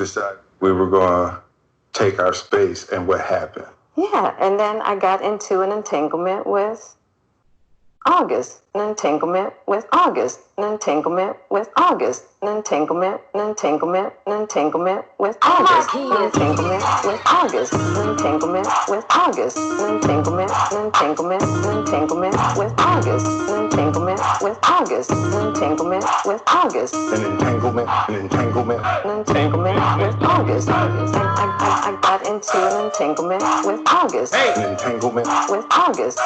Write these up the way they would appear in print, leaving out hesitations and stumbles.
decided we were going to take our space, and what happened? Yeah, and then I got into an entanglement with August, an entanglement with August, an entanglement with August, an entanglement, an entanglement, an entanglement with August, an entanglement with August, an entanglement with August, an entanglement, an entanglement, an entanglement with August, an entanglement with August, an entanglement with August, An entanglement, an entanglement. an entanglement with August. I got into an entanglement with August, An entanglement. with August.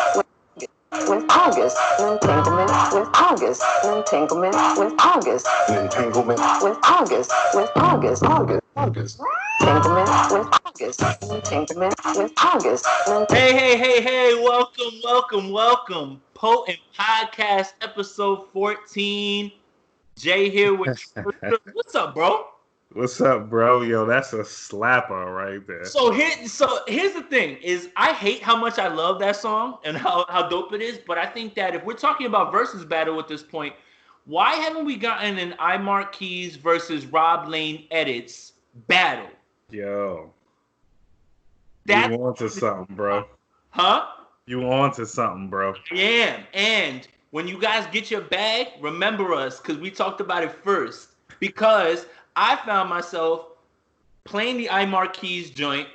With August, an entanglement with August, an entanglement with August, An entanglement. with August, with August, August. entanglement with August, an entanglement with August. Hey, welcome. Potent Podcast episode 14. Jay here with What's up, bro? What's up, bro? Yo, that's a slapper right there. So here's the thing, is I hate how much I love that song and how dope it is, but I think that if we're talking about versus battle at this point, why haven't we gotten an iMarquis versus Rob Lane edits battle? Yo. That's you on to something, bro. Huh? You on to something, bro. I am. And when you guys get your bag, remember us, because we talked about it first. Because I found myself playing the iMarquis joint,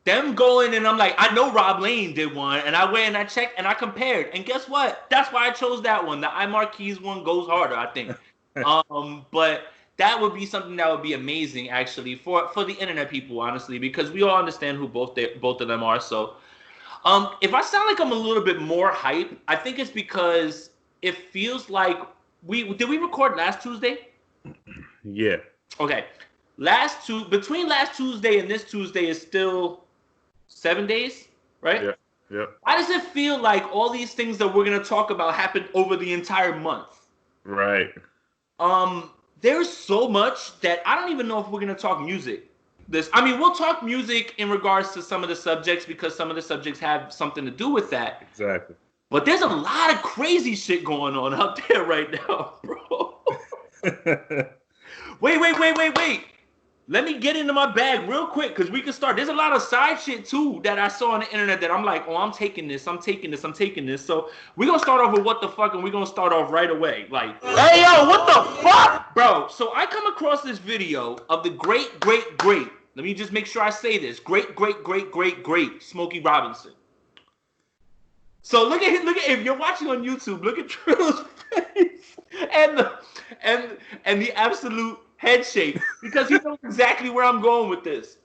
them going, and I'm like, I know Rob Lane did one, and I went and I checked and I compared, and guess what? That's why I chose that one. The iMarquis one goes harder, I think. But that would be something that would be amazing, actually, for the internet people, honestly, because we all understand who both of them are. So, if I sound like I'm a little bit more hype, I think it's because it feels like did we record last Tuesday? Yeah. Okay. Between last Tuesday and this Tuesday is still 7 days, right? Yeah. Why does it feel like all these things that we're gonna talk about happened over the entire month? Right. There's so much that I don't even know if we're gonna talk music. We'll talk music in regards to some of the subjects because some of the subjects have something to do with that. Exactly. But there's a lot of crazy shit going on out there right now, bro. Wait. Let me get into my bag real quick because we can start. There's a lot of side shit too that I saw on the internet that I'm like, oh, I'm taking this. So we're going to start off with what the fuck, and we're going to start off right away. Like, hey, yo, what the fuck? Bro, so I come across this video of the great, let me just make sure I say this, great Smokey Robinson. So look at if you're watching on YouTube, look at Trills' face and the absolute head shake because he knows exactly where I'm going with this.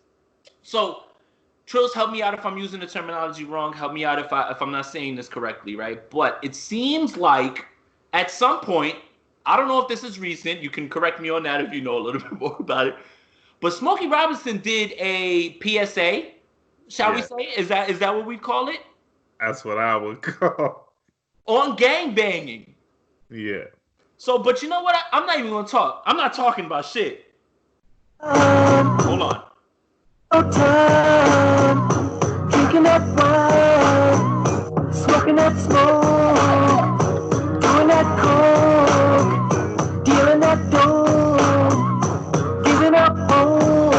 So Trills, help me out if I'm using the terminology wrong. Help me out if I'm not saying this correctly, right? But it seems like at some point, I don't know if this is recent. You can correct me on that if you know a little bit more about it. But Smokey Robinson did a PSA, shall we say? Is that what we call it? That's what I would call. On gangbanging. Yeah. So, but you know what? I'm not even going to talk. I'm not talking about shit. Hold on. Drinking that wine, smoking that smoke, doing that coke, dealing that dope, giving up hope,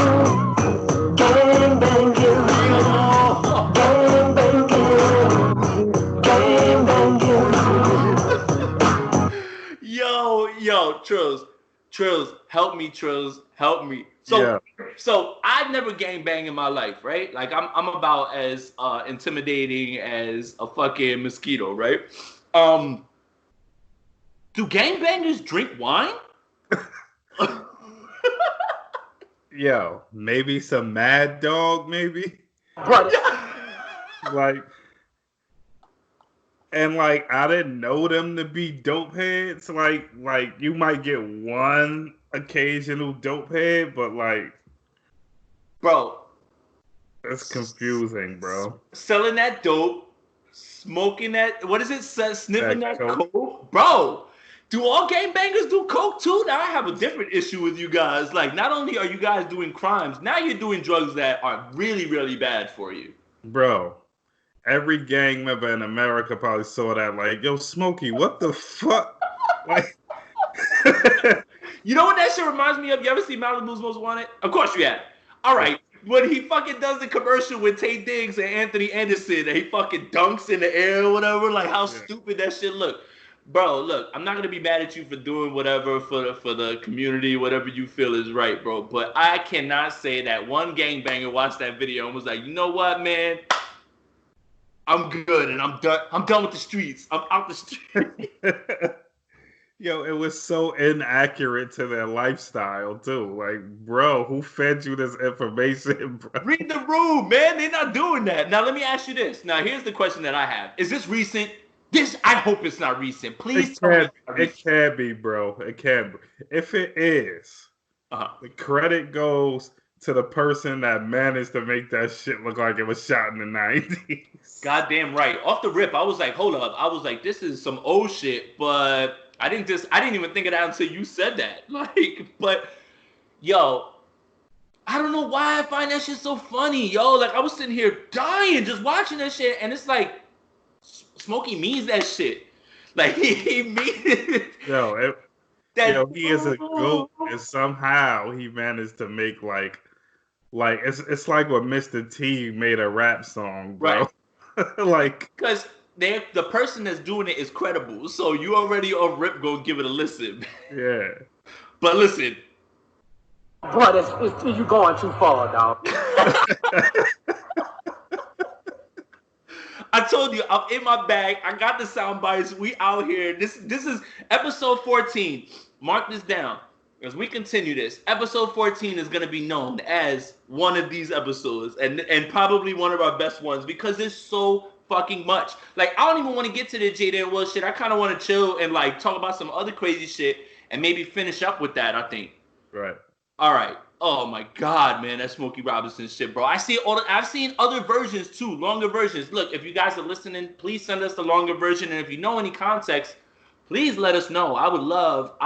gang banging, gang banging. Yo, Trills, help me. So I've never gangbanged in my life, right? Like I'm about as intimidating as a fucking mosquito, right? Do gangbangers drink wine? Yo, maybe some Mad Dog, maybe. Bro. Like, I didn't know them to be dope heads. Like you might get one occasional dope head, but like, bro, that's confusing, bro. Selling that dope, smoking that, what is it? Sniffing that coke, bro. Do all gangbangers do coke too? Now I have a different issue with you guys. Like, not only are you guys doing crimes, now you're doing drugs that are really, really bad for you, bro. Every gang member in America probably saw that, like, yo, Smokey, what the fuck? Like, You know what that shit reminds me of? You ever see Malibu's Most Wanted? Of course you have. All right. When he fucking does the commercial with Tay Diggs and Anthony Anderson and he fucking dunks in the air or whatever, like how stupid that shit look. Bro, look, I'm not going to be mad at you for doing whatever for the community, whatever you feel is right, bro. But I cannot say that one gangbanger watched that video and was like, you know what, man? I'm good and I'm done. I'm done with the streets. I'm out the streets. Yo, it was so inaccurate to their lifestyle too. Like, bro, who fed you this information, bro? Read the room, man. They're not doing that. Now, let me ask you this. Now, here's the question that I have. Is this recent? I hope it's not recent. Please tell me it's not recent. It can be, bro. It can be. If it is, the credit goes to the person that managed to make that shit look like it was shot in the 90s. Goddamn right. Off the rip, I was like, hold up. I was like, this is some old shit, but I didn't even think of that until you said that. Like, but yo, I don't know why I find that shit so funny, yo. Like, I was sitting here dying just watching that shit, and it's like Smokey means that shit. Like he means it. Yo, he is a goat, and somehow he managed to make like it's like what Mr. T made a rap song, bro. Right. Like, because the person that's doing it is credible, so you already on rip go give it a listen. Yeah. But listen. Bro, you going too far, dog. I told you, I'm in my bag. I got the sound bites. We out here. This is episode 14. Mark this down. As we continue this, episode 14 is going to be known as one of these episodes and probably one of our best ones because there's so fucking much. Like, I don't even want to get to the Jada and Will shit. I kind of want to chill and like talk about some other crazy shit and maybe finish up with that, I think. Right. All right. Oh my God, man, that Smokey Robinson shit, bro. I've seen other versions too, longer versions. Look, if you guys are listening, please send us the longer version. And if you know any context, please let us know. I would love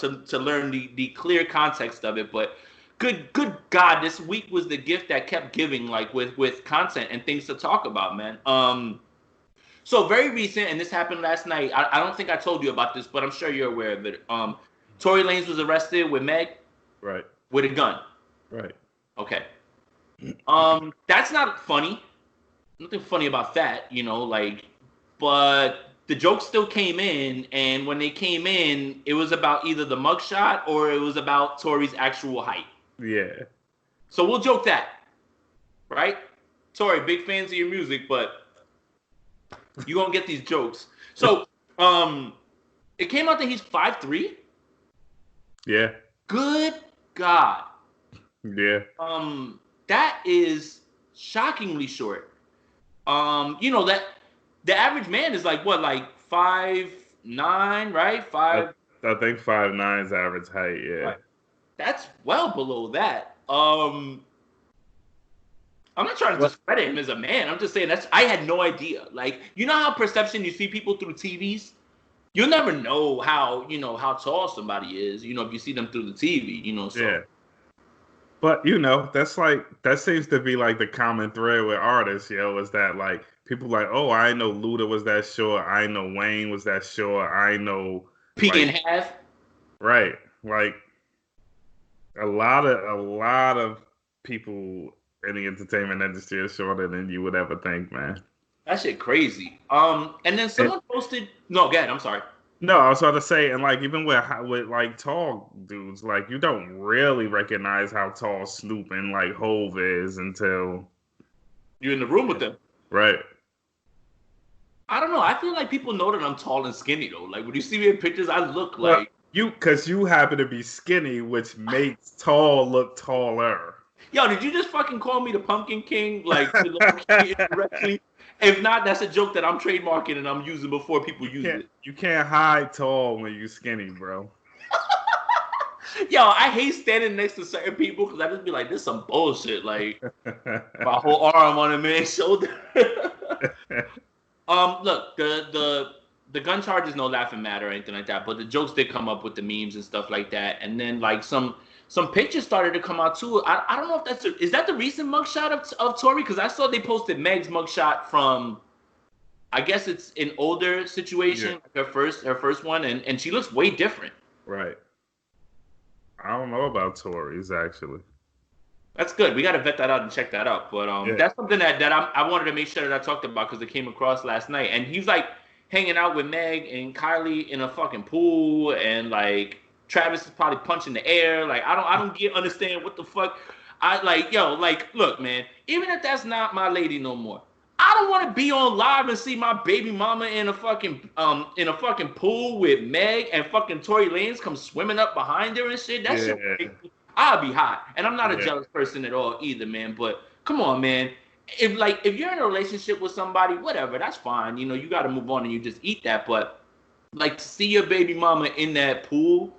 to learn the clear context of it. But good God, this week was the gift that kept giving, like with content and things to talk about, man. So very recent, and this happened last night. I don't think I told you about this, but I'm sure you're aware of it. Tory Lanez was arrested with Meg. Right. With a gun. Right. Okay. That's not funny. Nothing funny about that, like, but the jokes still came in, and when they came in, it was about either the mugshot or it was about Tory's actual height. Yeah. So we'll joke that. Right? Tory, big fans of your music, but you gonna get these jokes. So, it came out that he's 5'3". Yeah. Good God. Yeah. That is shockingly short. That the average man is like what, like 5'9", right? I think 5'9" is average height, yeah. Right. That's well below that. I'm not trying to discredit him as a man. I'm just saying I had no idea. Like, you know how perception you see people through TVs? You'll never know how tall somebody is, if you see them through the TV, so. Yeah. But, that seems to be like the common thread with artists, is that like people like, oh, I know Luda was that short. I know Wayne was that short. I know P and half. Right. Like a lot of people in the entertainment industry are shorter than you would ever think, man. That shit crazy. And then someone posted. No, go ahead. I'm sorry. No, I was about to say, and like even with like tall dudes, like you don't really recognize how tall Snoop and like Hove is until you're in the room with them. Right. I don't know. I feel like people know that I'm tall and skinny though. Like when you see me in pictures, I look like because you happen to be skinny, which makes tall look taller. Yo, did you just fucking call me the Pumpkin King? Like indirectly? If not, that's a joke that I'm trademarking and I'm using before people use it. You can't hide tall when you skinny, bro. Yo, I hate standing next to certain people because I just be like, this is some bullshit. Like, my whole arm on a man's shoulder. Look, the gun charge is no laughing matter or anything like that, but the jokes did come up with the memes and stuff like that. And then, like, some pictures started to come out too. I don't know if is that the recent mugshot of Tory? Because I saw they posted Meg's mugshot from, I guess it's an older situation, like her first one, and she looks way different. Right. I don't know about Tories actually. That's good. We got to vet that out and check that out. But that's something that I wanted to make sure that I talked about because it came across last night. And he's like hanging out with Meg and Kylie in a fucking pool, and like Travis is probably punching the air. Like I don't understand what the fuck. I like look, man. Even if that's not my lady no more, I don't want to be on live and see my baby mama in a fucking pool with Meg and fucking Tory Lanez come swimming up behind her and shit. That shit would make me, I'll be hot. And I'm not a jealous person at all either, man. But come on, man. If you're in a relationship with somebody, whatever, that's fine. You know, you got to move on and you just eat that. But like to see your baby mama in that pool,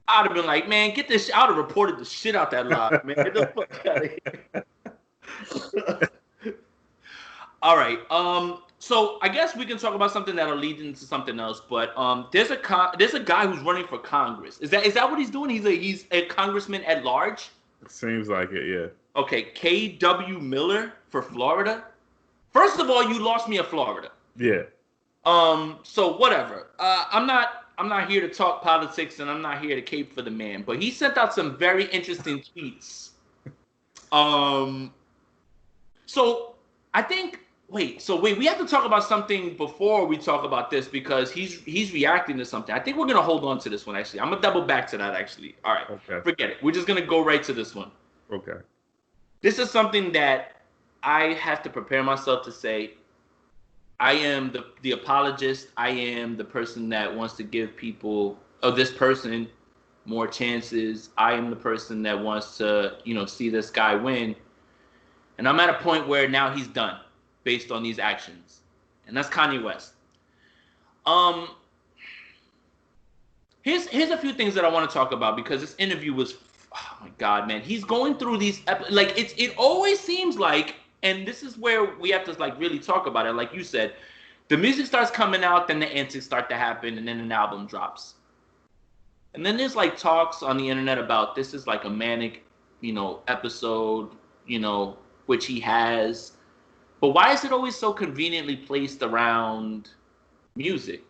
I'd have been like, man, get this. I would have reported the shit out that live, man. Get the fuck out of here. All right. So I guess we can talk about something that'll lead into something else. But there's a guy who's running for Congress. Is that what he's doing? He's a congressman at large. It seems like it, yeah. Okay, K.W. Miller for Florida. First of all, you lost me at Florida. Yeah. So whatever. I'm not here to talk politics, and I'm not here to cape for the man. But he sent out some very interesting tweets. So I think. Wait, we have to talk about something before we talk about this because he's reacting to something. I think we're gonna hold on to this one actually. I'm gonna double back to that actually. All right, okay. Forget it. We're just gonna go right to this one. Okay. This is something that I have to prepare myself to say. I am the apologist. I am the person that wants to give people this person more chances. I am the person that wants to see this guy win, and I'm at a point where now he's done. Based on these actions, and that's Kanye West. Here's a few things that I want to talk about because this interview was, oh my god, man, he's going through these it always seems like, and this is where we have to like really talk about it. Like you said, the music starts coming out, then the antics start to happen, and then an album drops, and then there's like talks on the internet about this is like a manic, episode, which he has. But why is it always so conveniently placed around music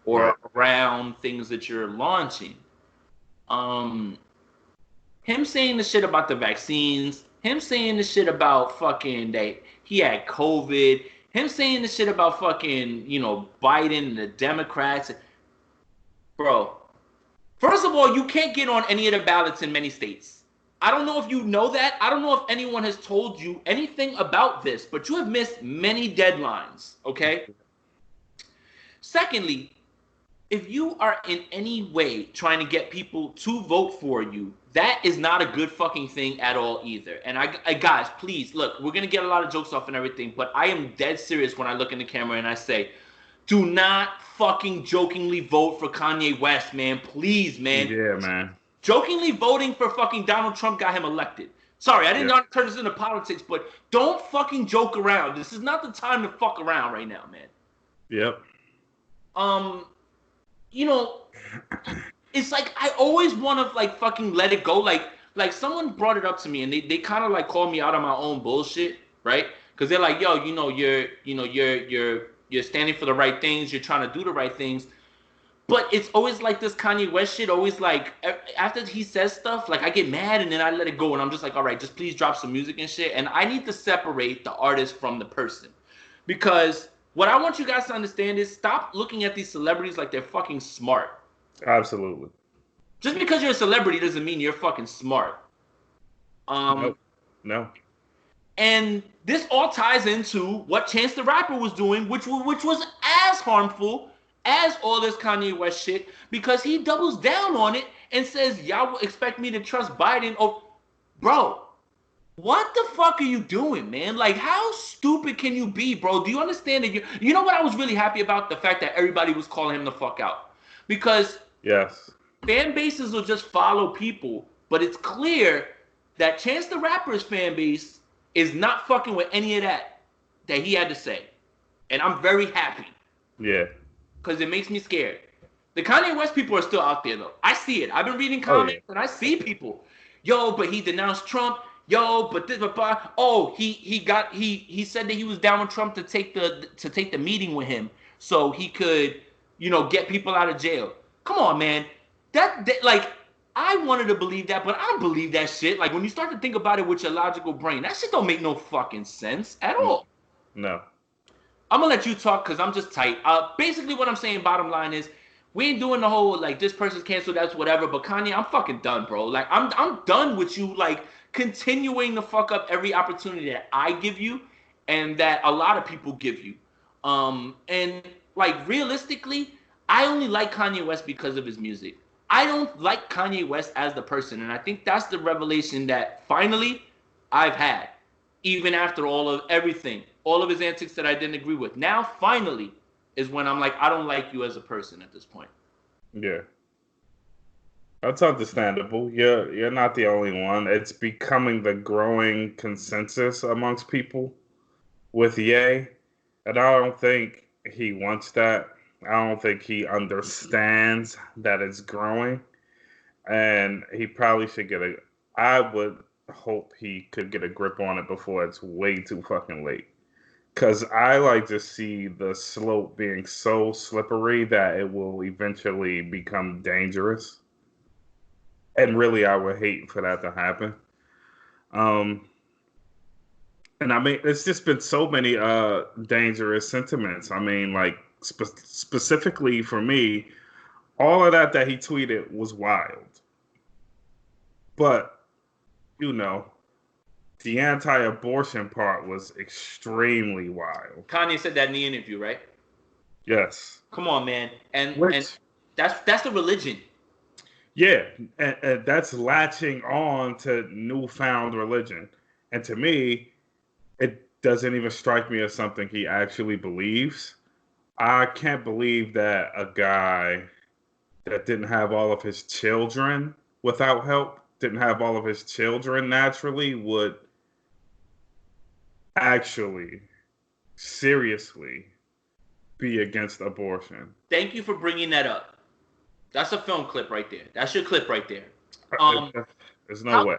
or around things that you're launching? Him saying the shit about the vaccines, him saying the shit about fucking that he had COVID, him saying the shit about fucking, Biden and the Democrats. Bro, first of all, you can't get on any of the ballots in many states. I don't know if you know that. I don't know if anyone has told you anything about this, but you have missed many deadlines, okay? Secondly, if you are in any way trying to get people to vote for you, that is not a good fucking thing at all either. And I guys, please, look, we're going to get a lot of jokes off and everything, but I am dead serious when I look in the camera and I say, do not fucking jokingly vote for Kanye West, man. Please, man. Yeah, man. Jokingly voting for fucking Donald Trump got him elected. Sorry, I did not turn this into politics, but don't fucking joke around. This is not the time to fuck around right now, man. Yep. It's like I always want to like fucking let it go. Like someone brought it up to me and they kind of like called me out on my own bullshit, right? Because they're like, yo, you're standing for the right things, you're trying to do the right things. But it's always like this Kanye West shit, always like, after he says stuff, like I get mad and then I let it go and I'm just like, all right, just please drop some music and shit. And I need to separate the artist from the person. Because what I want you guys to understand is stop looking at these celebrities like they're fucking smart. Absolutely. Just because you're a celebrity doesn't mean you're fucking smart. No. And this all ties into what Chance the Rapper was doing, which was as harmful as all this Kanye West shit, because he doubles down on it and says, y'all will expect me to trust Biden. Oh, bro, what the fuck are you doing, man? Like, how stupid can you be, bro? Do you understand that you know what I was really happy about? The fact that everybody was calling him the fuck out. Because fan bases will just follow people, but it's clear that Chance the Rapper's fan base is not fucking with any of that he had to say. And I'm very happy. Yeah. Because it makes me scared. The Kanye West people are still out there, though. I see it. I've been reading comments, and I see people. Yo, but he denounced Trump. Yo, but this, but oh, he said that he was down with Trump to take the meeting with him, so he could, get people out of jail. Come on, man. That like, I wanted to believe that, but I don't believe that shit. Like when you start to think about it with your logical brain, that shit don't make no fucking sense at all. No. I'm gonna let you talk because I'm just tight. Basically what I'm saying, bottom line is, we ain't doing the whole like this person's canceled, that's whatever. But Kanye, I'm fucking done, bro. Like I'm done with you like continuing to fuck up every opportunity that I give you and that a lot of people give you. And like realistically, I only like Kanye West because of his music. I don't like Kanye West as the person, and I think that's the revelation that finally I've had, even after all of everything, all of his antics that I didn't agree with. Now, finally, is when I'm like, I don't like you as a person at this point. Yeah. That's understandable. You're not the only one. It's becoming the growing consensus amongst people with Ye, and I don't think he wants that. I don't think he understands that it's growing, and he probably should get a. I would hope he could get a grip on it before it's way too fucking late. Because I like to see the slope being so slippery that it will eventually become dangerous. And really, I would hate for that to happen. Um, and I mean, it's just been so many dangerous sentiments. I mean, like specifically for me, all of that he tweeted was wild. But you know, the anti-abortion part was extremely wild. Kanye said that in the interview, right? Yes. Come on, man. And Which, that's the religion. yeah, and that's latching on to newfound religion. And to me, it doesn't even strike me as something he actually believes. I can't believe that a guy that didn't have all of his children without help, didn't have all of his children naturally, would actually seriously be against abortion. Thank you for bringing that up. That's a film clip right there. That's your clip right there. There's no way.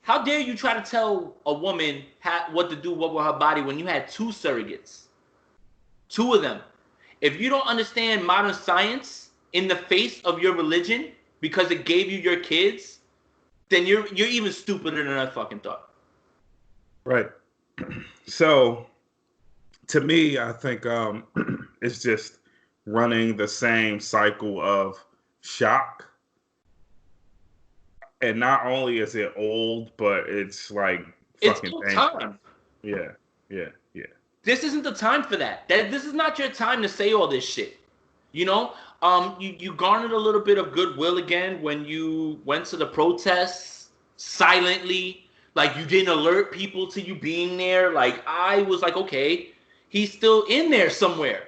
How dare you try to tell a woman what to do, what with her body, when you had two surrogates? Two of them. If you don't understand modern science in the face of your religion because it gave you your kids, then you're even stupider than I fucking thought. Right. So, to me, I think it's just running the same cycle of shock. And not only is it old, but it's like fucking it's time. Yeah. This isn't the time for that. This is not your time to say all this shit. You know, you garnered a little bit of goodwill again when you went to the protests silently. Like you didn't alert people to you being there. Like I was like, okay, he's still in there somewhere.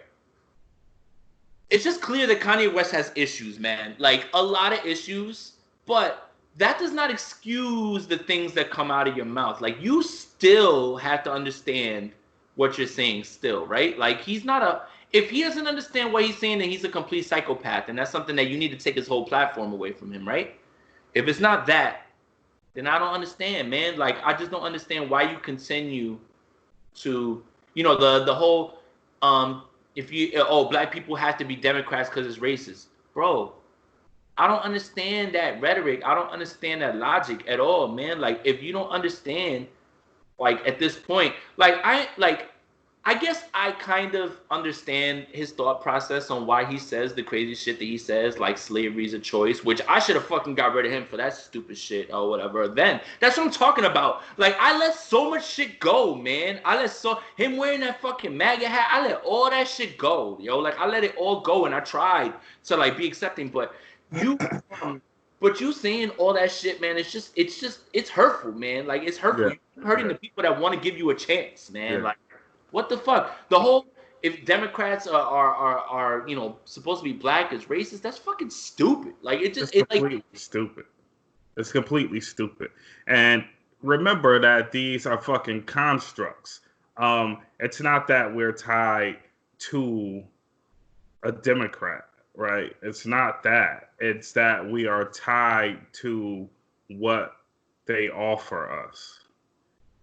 It's just clear that Kanye West has issues, man. Like a lot of issues, but that does not excuse the things that come out of your mouth. Like you still have to understand what you're saying still, right? Like he's not if he doesn't understand what he's saying, then he's a complete psychopath. And that's something that you need to take his whole platform away from him, right? If it's not that, then I don't understand, man. Like I just don't understand why you continue to, the whole black people have to be Democrats because it's racist. Bro, I don't understand that rhetoric. I don't understand that logic at all, man. Like if you don't understand, like at this point, I guess I kind of understand his thought process on why he says the crazy shit that he says, like slavery's a choice, which I should have fucking got rid of him for that stupid shit or whatever. Then that's what I'm talking about. Like I let so much shit go, man. Him wearing that fucking MAGA hat, I let all that shit go, yo. Like I let it all go, and I tried to like be accepting, but you saying all that shit, man, it's hurtful, man. Like it's hurtful. Yeah. You're hurting the people that want to give you a chance, man. Yeah. Like what the fuck? The whole if Democrats are supposed to be black is racist, that's fucking stupid. Like it's completely stupid. It's completely stupid. And remember that these are fucking constructs. It's not that we're tied to a Democrat, right? It's not that. It's that we are tied to what they offer us.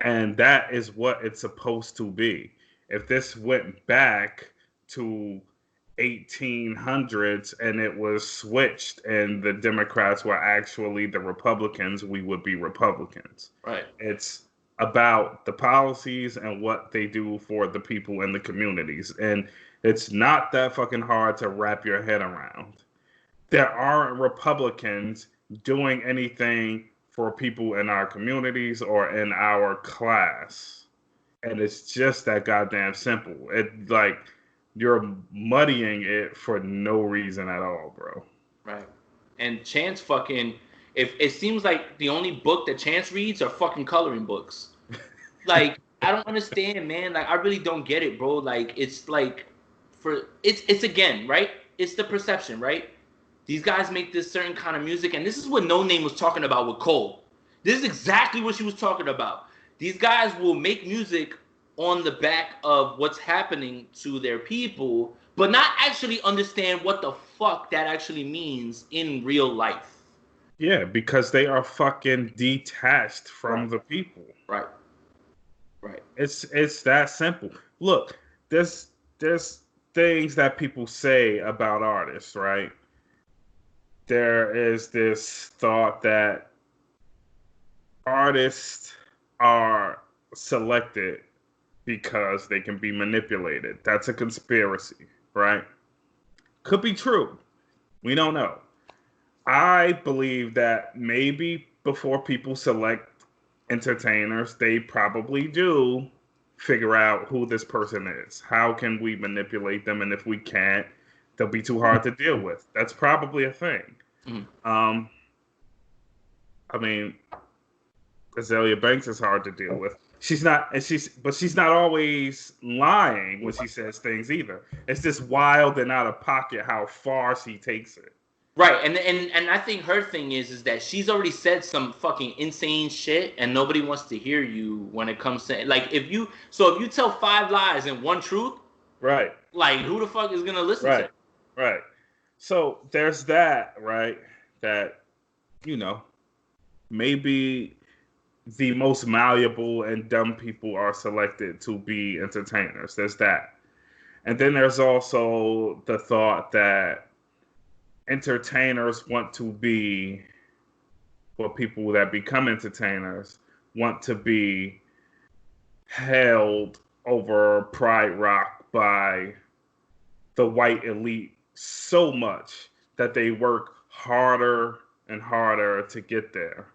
And that is what it's supposed to be. If this went back to 1800s and it was switched and the Democrats were actually the Republicans, we would be Republicans. Right. It's about the policies and what they do for the people in the communities. And it's not that fucking hard to wrap your head around. There aren't Republicans doing anything for people in our communities or in our class. And it's just that goddamn simple. It like you're muddying it for no reason at all, bro. Right. And Chance fucking, if it seems like the only book that Chance reads are fucking coloring books. Like, I don't understand, man. Like, I really don't get it, bro. Like, it's like, it's again, right? It's the perception, right? These guys make this certain kind of music, and this is what No Name was talking about with Cole. This is exactly what she was talking about. These guys will make music on the back of what's happening to their people, but not actually understand what the fuck that actually means in real life. Yeah, because they are fucking detached from the people. Right. Right. It's that simple. Look, there's things that people say about artists, right? There is this thought that artists are selected because they can be manipulated. That's a conspiracy, right? Could be true. We don't know. I believe that maybe before people select entertainers, they probably do figure out who this person is. How can we manipulate them? And if we can't, they'll be too hard to deal with. That's probably a thing. Mm-hmm. I mean, Azalea Banks is hard to deal with. She's not always lying when she says things either. It's just wild and out of pocket how far she takes it. Right, and I think her thing is that she's already said some fucking insane shit, and nobody wants to hear you when it comes to like if you tell 5 lies and 1 truth, right? Like who the fuck is gonna listen to it? Right. So there's that, right? That maybe the most malleable and dumb people are selected to be entertainers. There's that, and then there's also the thought that entertainers want to be, or people that become entertainers want to be held over Pride Rock by the white elite so much that they work harder and harder to get there.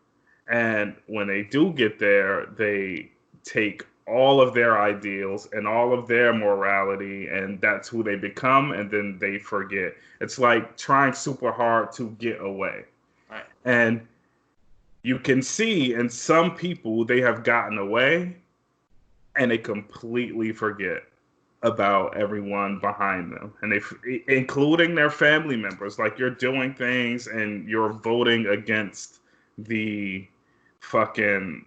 And when they do get there, they take all of their ideals and all of their morality, and that's who they become, and then they forget. It's like trying super hard to get away. Right. And you can see in some people they have gotten away, and they completely forget about everyone behind them, and including their family members. Like, you're doing things and you're voting against the fucking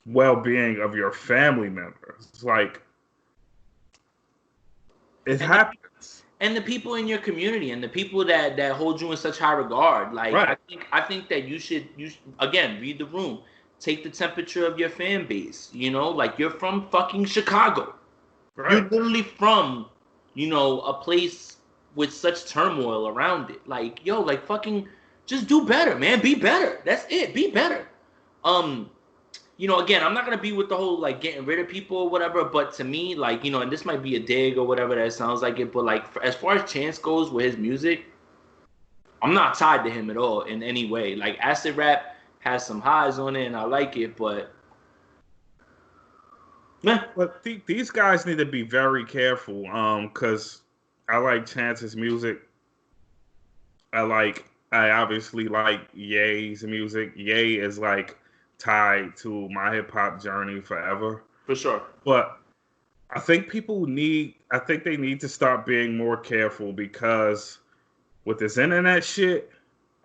well-being of your family members. Like, it happens. And the people in your community and the people that hold you in such high regard. Like, right. I think that you should again read the room, take the temperature of your fan base. Like, you're from fucking Chicago. Right. You're literally from, a place with such turmoil around it. Like, yo, like fucking just do better, man. Be better. That's it. Be better. Again, I'm not gonna be with the whole like getting rid of people or whatever, but to me, like, and this might be a dig or whatever that sounds like it, but like as far as Chance goes with his music, I'm not tied to him at all in any way. Like, acid rap has some highs on it, and I like it, but But these guys need to be very careful, because I like Chance's music. I obviously like Ye's music. Ye is like tied to my hip hop journey forever. For sure. But I think they need to start being more careful, because with this internet shit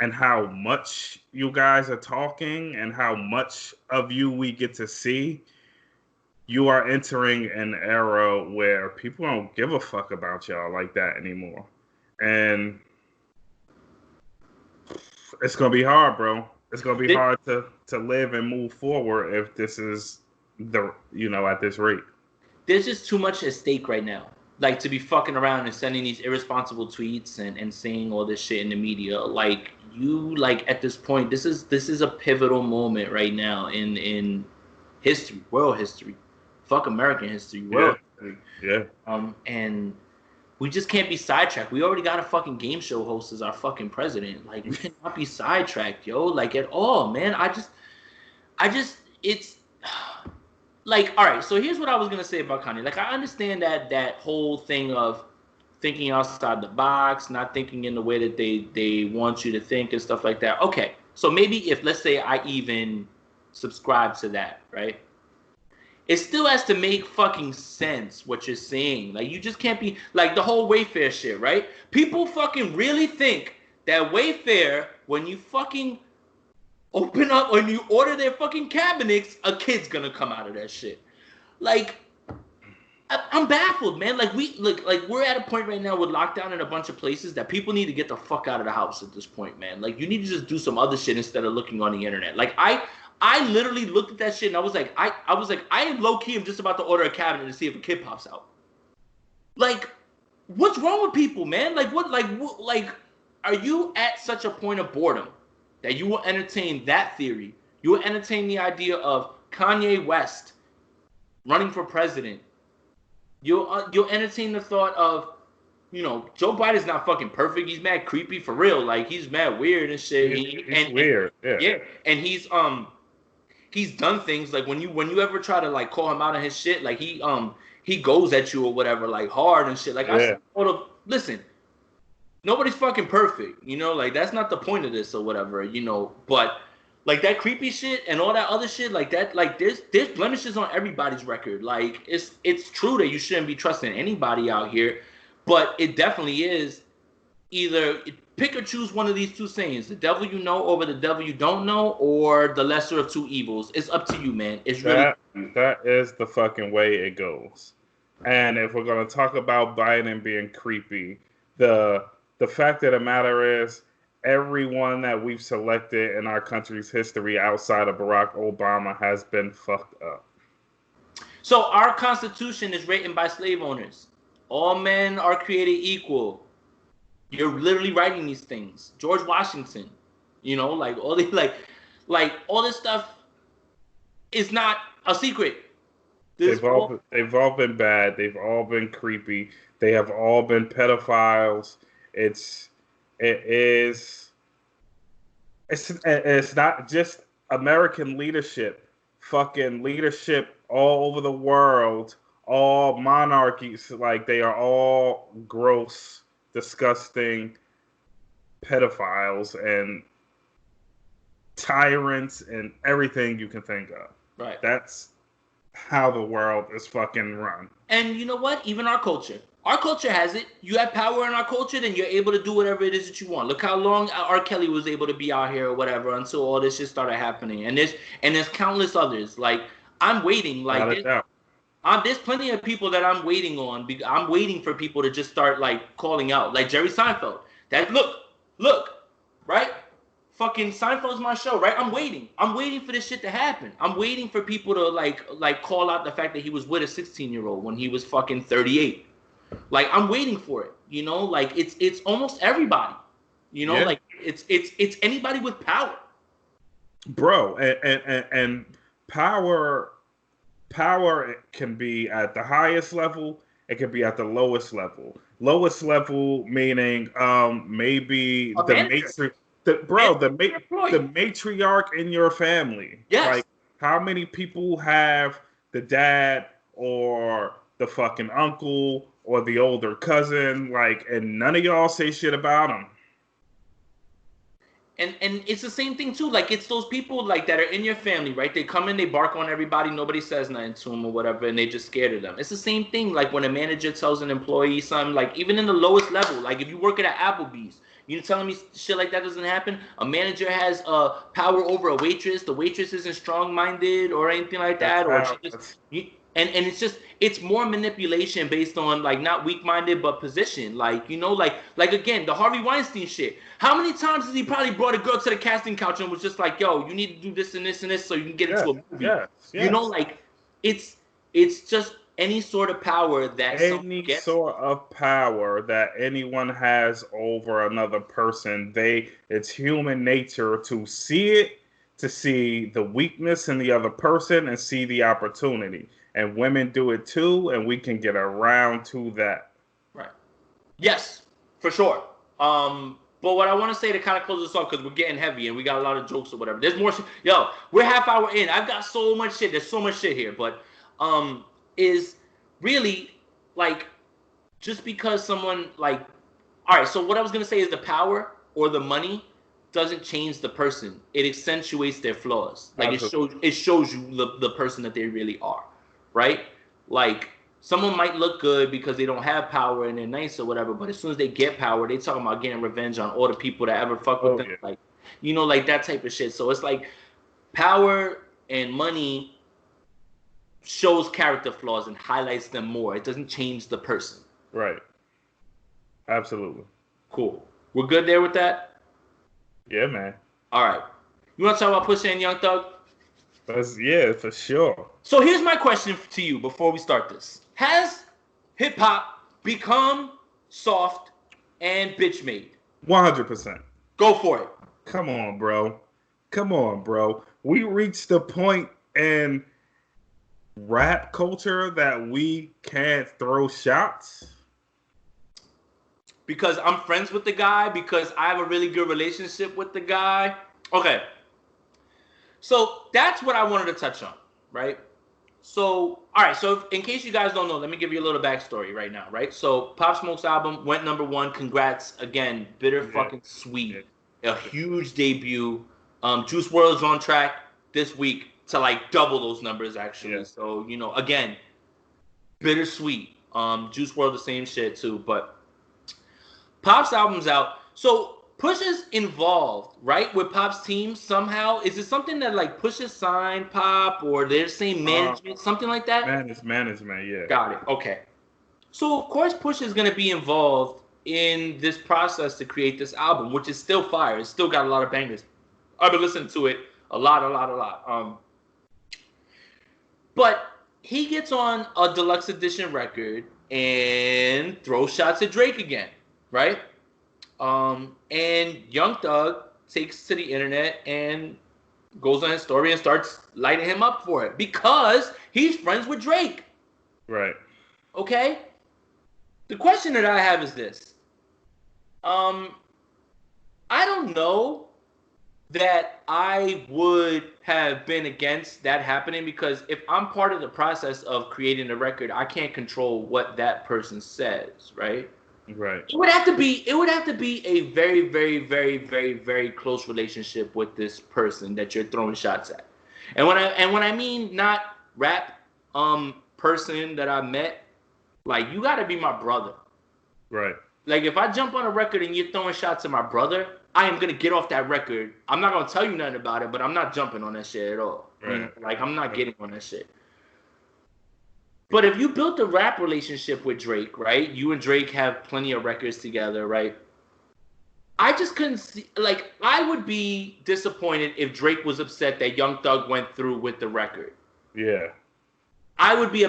and how much you guys are talking and how much of you we get to see, you are entering an era where people don't give a fuck about y'all like that anymore. And it's going to be hard, bro. It's going to be hard to live and move forward if this is at this rate. There's just too much at stake right now. like to be fucking around and sending these irresponsible tweets and saying all this shit in the media. Like you, like at this point, this is a pivotal moment right now in history, world history, fuck American history, world history. Yeah. And we just can't be sidetracked. We already got a fucking game show host as our fucking president. Like we cannot be sidetracked, yo. Like at all, man. I just, it's like, all right. So here's what I was gonna say about Kanye. Like I understand that whole thing of thinking outside the box, not thinking in the way that they want you to think and stuff like that. Okay, so maybe if let's say I even subscribe to that, right? It still has to make fucking sense what you're saying. Like you just can't be like the whole Wayfair shit, right? People fucking really think that Wayfair, when you fucking open up, when you order their fucking cabinets, a kid's gonna come out of that shit. Like I'm baffled, man. Like we're at a point right now with lockdown in a bunch of places that people need to get the fuck out of the house at this point, man. Like you need to just do some other shit instead of looking on the internet. Like I literally looked at that shit and I was like, I am low key. I'm just about to order a cabinet to see if a kid pops out. Like, what's wrong with people, man? Like, what, are you at such a point of boredom that you will entertain that theory? You will entertain the idea of Kanye West running for president. You'll entertain the thought of, you know, Joe Biden's not fucking perfect. He's mad creepy for real. Like he's mad weird and shit. He's weird. Yeah. And he's done things like when you ever try to like call him out on his shit, like he goes at you or whatever, like hard and shit. Like listen, nobody's fucking perfect, you know, like that's not the point of this or whatever, you know. But like that creepy shit and all that other shit, like that, like there's blemishes on everybody's record. Like it's true that you shouldn't be trusting anybody out here, but it definitely is either pick or choose one of these two sayings: the devil you know over the devil you don't know, or the lesser of two evils. It's up to you, man. It's really that is the fucking way it goes. And if we're gonna talk about Biden being creepy, the fact of the matter is everyone that we've selected in our country's history outside of Barack Obama has been fucked up. So our Constitution is written by slave owners. All men are created equal. You're literally writing these things. George Washington, you know, like all these, like all this stuff is not a secret. They've all been bad. They've all been creepy. They have all been pedophiles. It's not just American leadership. Fucking leadership all over the world. All monarchies, like they are all gross, disgusting pedophiles and tyrants and everything you can think of. Right. That's how the world is fucking run. And you know what? Even our culture has it. You have power in our culture, then you're able to do whatever it is that you want. Look how long R. Kelly was able to be out here or whatever until all this shit started happening. And there's countless others. Like I'm waiting. Like there's plenty of people that I'm waiting on. I'm waiting for people to just start like calling out, like Jerry Seinfeld. That look, right? Fucking Seinfeld's my show, right? I'm waiting for this shit to happen. I'm waiting for people to like call out the fact that he was with a 16-year-old when he was fucking 38. Like I'm waiting for it, you know. Like it's almost everybody, you know. Yeah. Like it's anybody with power, bro. And power can be at the highest level. It can be at the lowest level. Lowest level meaning maybe the matriarch. The matriarch in your family. Yes. Like how many people have the dad or the fucking uncle or the older cousin, like, and none of y'all say shit about them. And it's the same thing too. Like it's those people like that are in your family, right? They come in, they bark on everybody, nobody says nothing to them or whatever, and they just scared of them. It's the same thing. Like when a manager tells an employee something, like even in the lowest level, like if you work at Applebee's, you telling me shit like that doesn't happen? A manager has power over a waitress. The waitress isn't strong-minded or anything like that, and it's more manipulation based on like not weak-minded but position. Like you know, like again, the Harvey Weinstein shit. How many times has he probably brought a girl to the casting couch and was just like, "Yo, you need to do this and this and this so you can get into a movie." Yes. You know, like it's just any sort of power that someone Any gets. sort of power that anyone has over another person, it's human nature to see it, to see the weakness in the other person and see the opportunity. And women do it too, and we can get around to that. Right. Yes, for sure. But what I want to say to kind of close this off, because we're getting heavy and we got a lot of jokes or whatever. There's more shit. Yo, we're half hour in. I've got so much shit. There's so much shit here. But is really like just because someone like, all right, so what I was going to say is the power or the money doesn't change the person. It accentuates their flaws. Like it shows you the person that they really are, right? Like someone might look good because they don't have power and they're nice or whatever, but as soon as they get power, they talking about getting revenge on all the people that ever fuck with them. Yeah. Like, you know, like that type of shit. So it's like power and money shows character flaws and highlights them more. It doesn't change the person. Right. Absolutely. Cool. We're good there with that? Yeah, man. All right. You want to talk about Pusha and Young Thug? Yeah, for sure. So here's my question to you before we start this. Has hip-hop become soft and bitch-made? 100%. Go for it. Come on, bro. Come on, bro. We reached the point in rap culture that we can't throw shots. Because I'm friends with the guy, because I have a really good relationship with the guy. Okay. So that's what I wanted to touch on, right? So, all right. So in case you guys don't know, let me give you a little backstory right now, right? So Pop Smoke's album went #1. Congrats again. Bitter fucking sweet. A huge debut. Juice WRLD's on track this week to like double those numbers actually. Yeah. So, you know, again, bittersweet. Juice WRLD the same shit too, but Pop's album's out. So Pusha's involved, right, with Pop's team somehow. Is it something that like Pusha signed Pop or they're saying management, something like that? Management, yeah. Got it. Okay. So of course Pusha's gonna be involved in this process to create this album, which is still fire. It's still got a lot of bangers. I've been listening to it a lot. But he gets on a deluxe edition record and throws shots at Drake again, right? And Young Thug takes to the internet and goes on his story and starts lighting him up for it because he's friends with Drake. Right. Okay? The question that I have is this. I don't know that I would have been against that happening because if I'm part of the process of creating a record, I can't control what that person says, right? Right. It would have to be a very, very, very, very, very close relationship with this person that you're throwing shots at. And when I mean not rap person that I met, like you gotta be my brother. Right. Like if I jump on a record and you're throwing shots at my brother, I am gonna get off that record. I'm not gonna tell you nothing about it, but I'm not jumping on that shit at all. Right. You know? Like I'm not getting on that shit. But if you built a rap relationship with Drake, right? You and Drake have plenty of records together, right? I just couldn't see, like, I would be disappointed if Drake was upset that Young Thug went through with the record. Yeah. I would be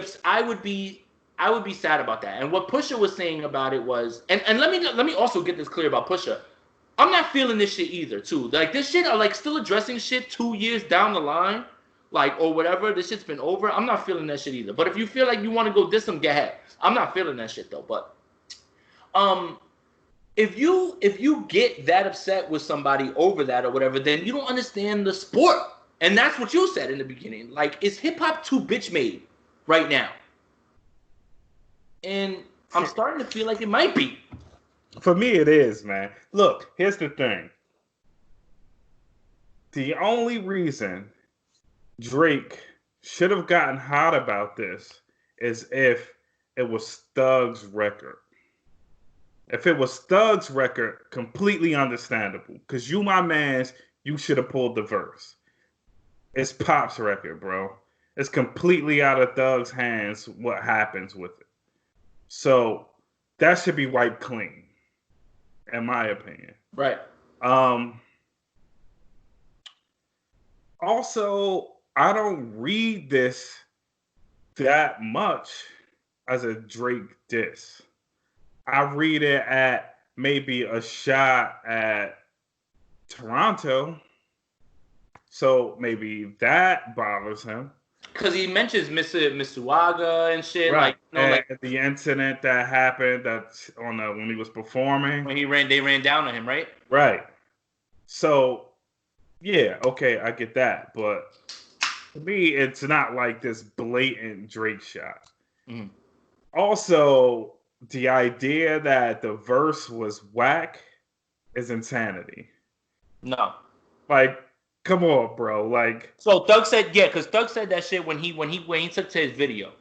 sad about that. And what Pusha was saying about it was, and let me also get this clear about Pusha. I'm not feeling this shit either, too. Like this shit are like still addressing shit 2 years down the line. Like, or whatever, this shit's been over. I'm not feeling that shit either. But if you feel like you want to go diss them, get ahead. I'm not feeling that shit though. But if you get that upset with somebody over that or whatever, then you don't understand the sport. And that's what you said in the beginning. Like, is hip hop too bitch made right now? And I'm starting to feel like it might be. For me, it is, man. Look, here's the thing. The only reason Drake should have gotten hot about this is if it was Thug's record. If it was Thug's record, completely understandable. Because you, my mans, you should have pulled the verse. It's Pop's record, bro. It's completely out of Thug's hands what happens with it. So that should be wiped clean, in my opinion. Right. Also, I don't read this that much as a Drake diss. I read it at maybe a shot at Toronto. So maybe that bothers him. Because he mentions Mr. Waga and shit, Right. like, you know, like the incident that happened that's on when he was performing. when they ran down on him, right? Right. So yeah, okay, I get that, but to me, it's not like this blatant Drake shot. Mhm. Also, the idea that the verse was whack is insanity. No. Like, come on, bro. Like, So Thug said, yeah, because Thug said that shit when he took to his video.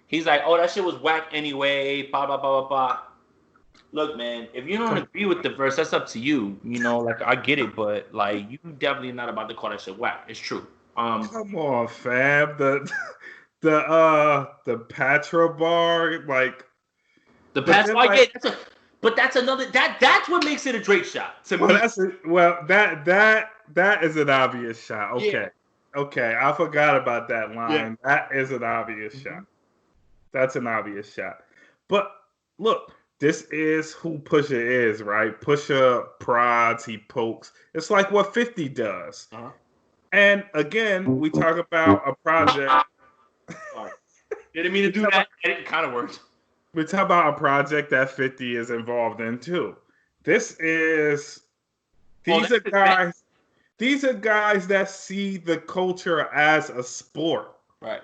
He's like, oh, that shit was whack anyway. Blah blah blah blah blah. Look, man, if you don't agree with the verse, that's up to you. You know, like I get it, but like you definitely not about to call that shit whack. It's true. come on, fam. The Patra bar, like the past, then, I like, get. That's another. That's what makes it a Drake shot to me. That is an obvious shot. Okay. Yeah. Okay, I forgot about that line. Yeah. That is an obvious shot. That's an obvious shot. But look, this is who Pusha is, right? Pusha prods, he pokes. It's like what 50 does. Uh-huh. And again, we talk about a project. Sorry. Didn't mean to do that. It kind of worked. We talk about a project that 50 is involved in too. These are guys that see the culture as a sport. Right.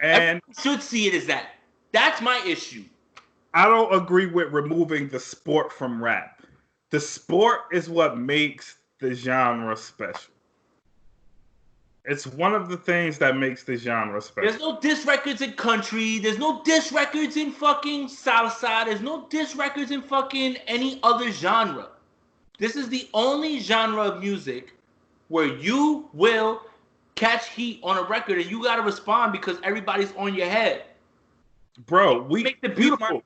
And everyone should see it as that. That's my issue. I don't agree with removing the sport from rap. The sport is what makes the genre special. It's one of the things that makes the genre special. There's no diss records in country. There's no diss records in fucking salsa. There's no diss records in fucking any other genre. This is the only genre of music where you will catch heat on a record and you gotta respond because everybody's on your head. Bro, Make it beautiful.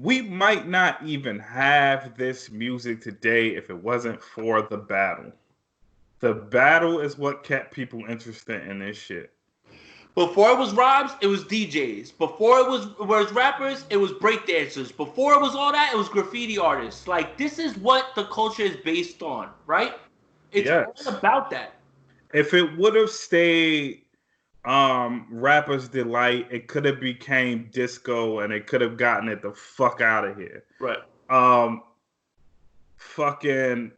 We might not even have this music today if it wasn't for the battle. The battle is what kept people interested in this shit. Before it was Robs, it was DJs. Before it was rappers, it was breakdancers. Before it was all that, it was graffiti artists. Like, this is what the culture is based on, right? It's all about that. If it would have stayed Rapper's Delight, it could have became disco and it could have gotten it the fuck out of here. Right. Fucking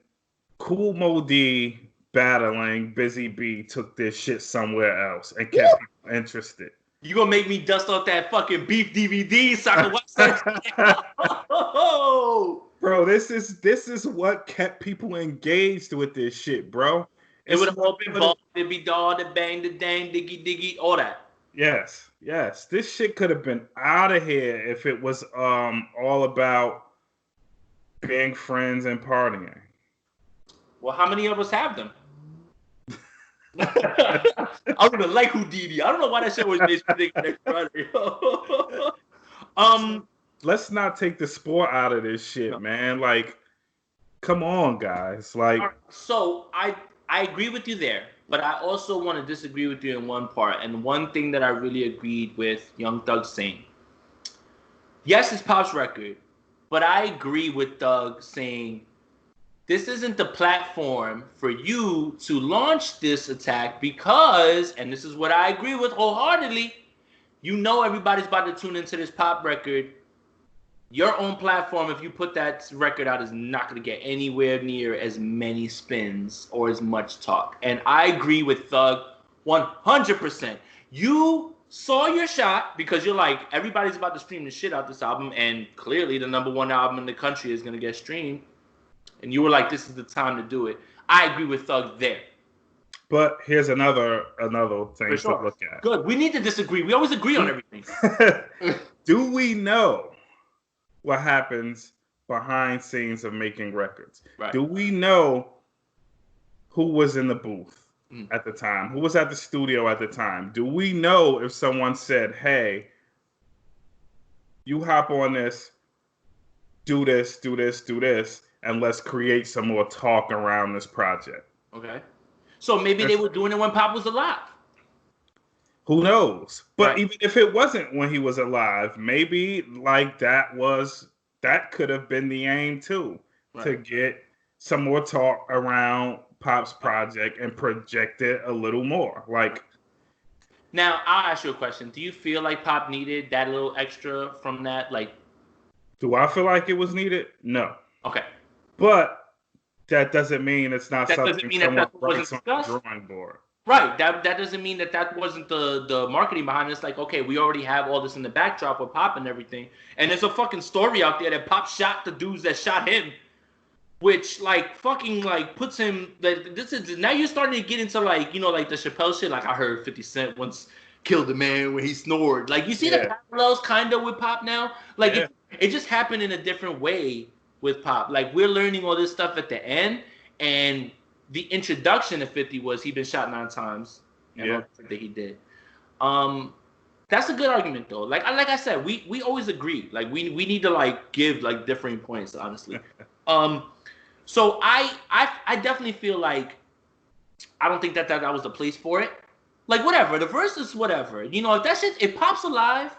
Cool Mo D battling Busy B took this shit somewhere else and kept people interested. You gonna make me dust off that fucking beef DVD so I can watch that? Bro, this is what kept people engaged with this shit, bro. It would have all been ball, it'd be dog, the bang, the dang, diggy, diggy, all that. Yes. This shit could have been out of here if it was all about being friends and partying. Well, how many of us have them? I don't even like Houdini. I don't know why that shit was made for next Friday. Let's not take the sport out of this shit, man. Like, come on, guys. Like, so I agree with you there, but I also want to disagree with you in one part. And one thing that I really agreed with Young Thug saying, yes, it's Pop's record, but I agree with Thug saying, this isn't the platform for you to launch this attack because, and this is what I agree with wholeheartedly, you know everybody's about to tune into this Pop record. Your own platform, if you put that record out, is not going to get anywhere near as many spins or as much talk. And I agree with Thug 100%. You saw your shot because you're like, everybody's about to stream the shit out this album, and clearly the #1 album in the country is going to get streamed. And you were like, this is the time to do it. I agree with Thug there. But here's another thing to look at. Good. We need to disagree. We always agree on everything. Do we know what happens behind scenes of making records? Right. Do we know who was in the booth at the time? Who was at the studio at the time? Do we know if someone said, hey, you hop on this, do this, and let's create some more talk around this project? Okay. So maybe they were doing it when Pop was alive. Who knows? But Right. even if it wasn't when he was alive, maybe like that could have been the aim too, to Right. get some more talk around Pop's project and project it a little more. Like, Now, I'll ask you a question. Do you feel like Pop needed that little extra from that? Like, do I feel like it was needed? No. okay. But that doesn't mean it's not That doesn't something mean that someone that's what wasn't writes on the discussed. drawing board. Right. That doesn't mean that wasn't the marketing behind it. It's like, okay, we already have all this in the backdrop with Pop and everything. And there's a fucking story out there that Pop shot the dudes that shot him. Which like fucking like puts him like this is now you're starting to get into like, you know, like the Chappelle shit. Like I heard 50 Cent once killed a man when he snored. Like you see the parallels kind of with Pop now. Like it just happened in a different way with Pop. Like we're learning all this stuff at the end, and the introduction of 50 was he'd been shot 9 times. And all the shit that he did. That's a good argument though. Like I said, we always agree. Like we need to like give like differing points, honestly. So I definitely feel like I don't think that was the place for it. Like whatever, the verse is whatever. You know, if Pop's alive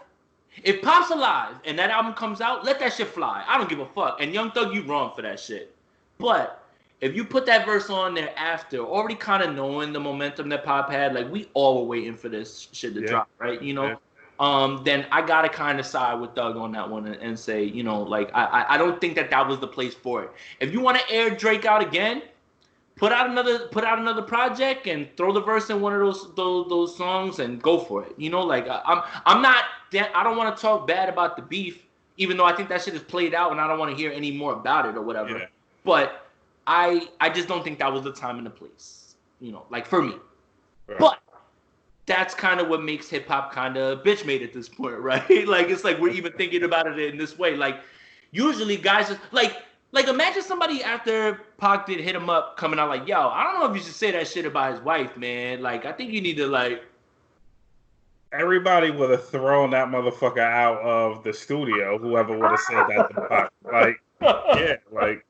and that album comes out, let that shit fly. I don't give a fuck. And Young Thug, you wrong for that shit. But if you put that verse on there after, already kind of knowing the momentum that Pop had, like we all were waiting for this shit to drop, right? You know, then I gotta kind of side with Thug on that one and say, you know, like I don't think that was the place for it. If you want to air Drake out again, put out another project and throw the verse in one of those songs and go for it. You know, like I'm not I don't want to talk bad about the beef, even though I think that shit is played out and I don't want to hear any more about it or whatever. Yeah. But I just don't think that was the time and the place. You know, like for me. Right. But that's kind of what makes hip hop kind of bitch made at this point, right? Like it's like we're even thinking about it in this way. Like usually guys just like imagine somebody after Pac did hit him up coming out like, yo, I don't know if you should say that shit about his wife, man. Like I think you need to like. Everybody would have thrown that motherfucker out of the studio. Whoever would have said that to Pac, like yeah, like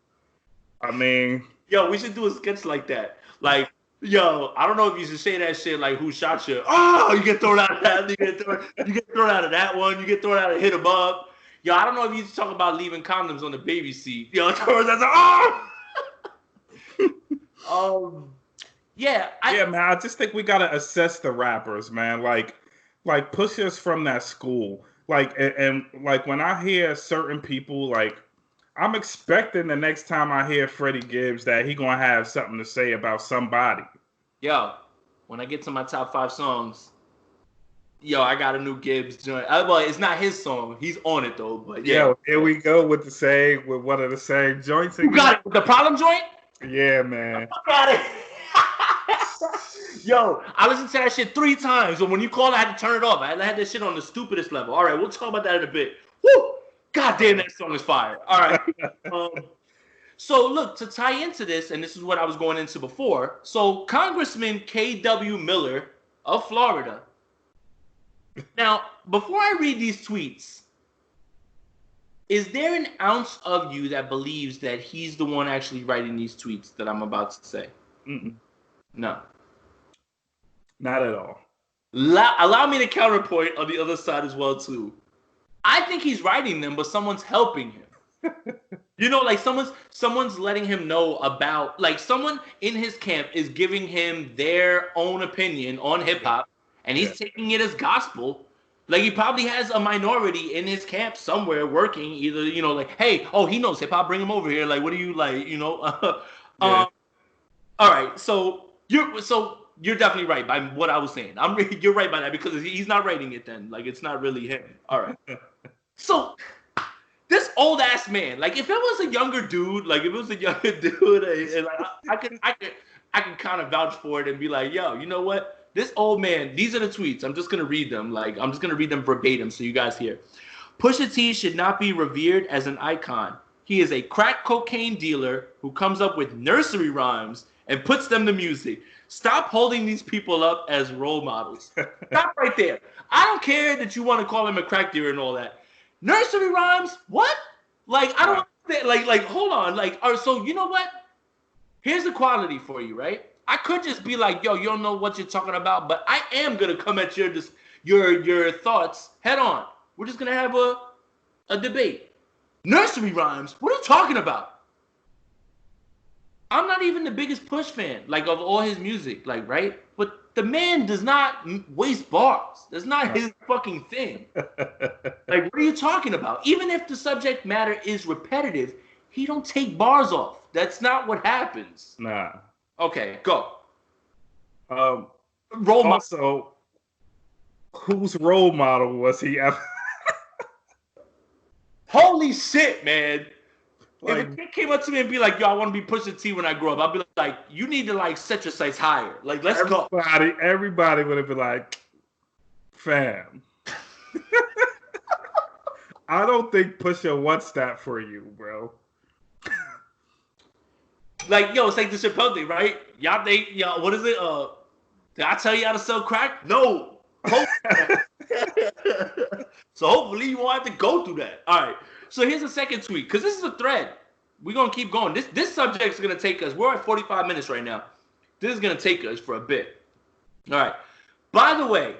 I mean, yo, we should do a sketch like that, like. Yo, I don't know if you should say that shit like who shot you. Oh, you get thrown out of that. You get thrown out of that one. You get thrown out of hit 'em up. Yo, I don't know if you should talk about leaving condoms on the baby seat. Yo, that's yeah, man. I just think we gotta assess the rappers, man. Like push us from that school. Like and like when I hear certain people like. I'm expecting the next time I hear Freddie Gibbs that he gonna have something to say about somebody. Yo, when I get to my top 5 songs, yo, I got a new Gibbs joint. Well, it's not his song. He's on it though. But yeah, yo, here we go with one of the same joints. You got it with the problem joint? Yeah, man. Got it. Yo, I listened to that shit 3 times, and when you called, I had to turn it off. I had that shit on the stupidest level. All right, we'll talk about that in a bit. Woo! God damn, that song is fire. All right. So look, to tie into this, and this is what I was going into before. So Congressman K.W. Miller of Florida. Now, before I read these tweets, is there an ounce of you that believes that he's the one actually writing these tweets that I'm about to say? Mm-mm. No. Not at all. Allow me to counterpoint on the other side as well, too. I think he's writing them, but someone's helping him. You know, like someone's letting him know about, like someone in his camp is giving him their own opinion on hip hop, and he's taking it as gospel. Like he probably has a minority in his camp somewhere working, either, you know, like, hey, oh, he knows hip hop, bring him over here. Like, what do you like, you know? All right, so you're definitely right by what I was saying. You're right by that because he's not writing it then. Like, it's not really him. All right. So this old ass man, like if it was a younger dude, and like I could kind of vouch for it and be like, yo, you know what? This old man, these are the tweets. I'm just gonna read them. Like I'm just gonna read them verbatim so you guys hear. Pusha T should not be revered as an icon. He is a crack cocaine dealer who comes up with nursery rhymes and puts them to music. Stop holding these people up as role models. Stop right there. I don't care that you want to call him a crack dealer and all that. Nursery rhymes? What? Like, I don't understand. Like, hold on. Like, so you know what? Here's the quality for you, right? I could just be like, yo, you don't know what you're talking about, but I am gonna come at your thoughts head on. We're just gonna have a debate. Nursery rhymes? What are you talking about? I'm not even the biggest Push fan, like, of all his music, like, right? But the man does not waste bars. That's not his fucking thing. Like, what are you talking about? Even if the subject matter is repetitive, he don't take bars off. That's not what happens. Nah. Okay, go. Role model. Also, whose role model was he ever? Holy shit, man. Like, if a kid came up to me and be like, yo, I want to be Pusha T when I grow up, I'd be like, you need to, like, set your sights higher. Like, let's go. Everybody would have been like, fam. I don't think Pusha wants that for you, bro. Like, yo, it's like the Chappelle thing, right? Y'all think, yo, what is it? Did I tell you how to sell crack? No. So hopefully you won't have to go through that. All right. So here's a second tweet, because this is a thread. We're going to keep going. This subject is going to take us. We're at 45 minutes right now. This is going to take us for a bit. All right. By the way,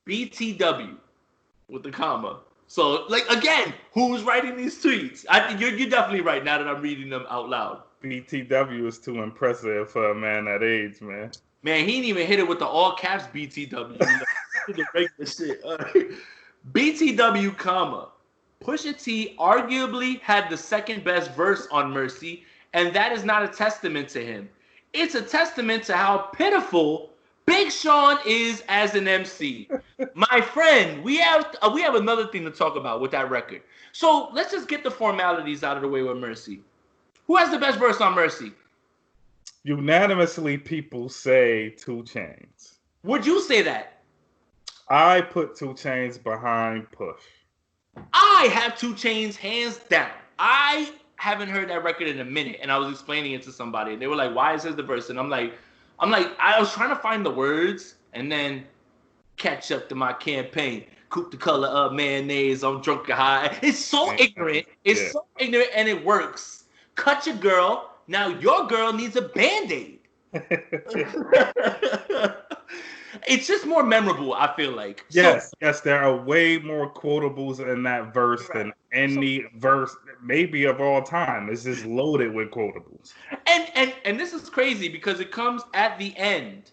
BTW with the comma. So, like, again, who's writing these tweets? I think you're definitely right now that I'm reading them out loud. BTW is too impressive for a man that age, man. Man, he didn't even hit it with the all caps BTW. The regular shit. All right. BTW, comma. Pusha T arguably had the second best verse on Mercy, and that is not a testament to him. It's a testament to how pitiful Big Sean is as an MC. My friend, we have another thing to talk about with that record. So let's just get the formalities out of the way with Mercy. Who has the best verse on Mercy? Unanimously, people say 2 Chainz. Would you say that? I put 2 Chainz behind Push. I have 2 Chainz hands down. I haven't heard that record in a minute, and I was explaining it to somebody, and they were like, "Why is this the verse?" And I'm like, I was trying to find the words, and then catch up to my campaign. Coop the color of mayonnaise. I'm drunk and high. It's so ignorant. It's so ignorant, and it works. Cut your girl. Now your girl needs a Band-Aid. It's just more memorable, I feel like. Yes, there are way more quotables in that verse than any verse, maybe of all time. It's just loaded with quotables. And this is crazy because it comes at the end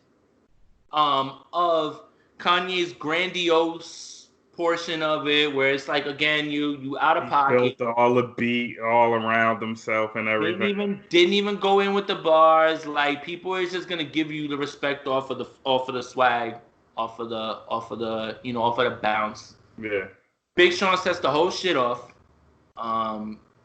of Kanye's grandiose portion of it, where it's like, again, you out of pocket. Built all the beat all around himself and everything. Didn't even go in with the bars. Like, people is just gonna give you the respect off of the swag, off of the bounce. Yeah. Big Sean sets the whole shit off.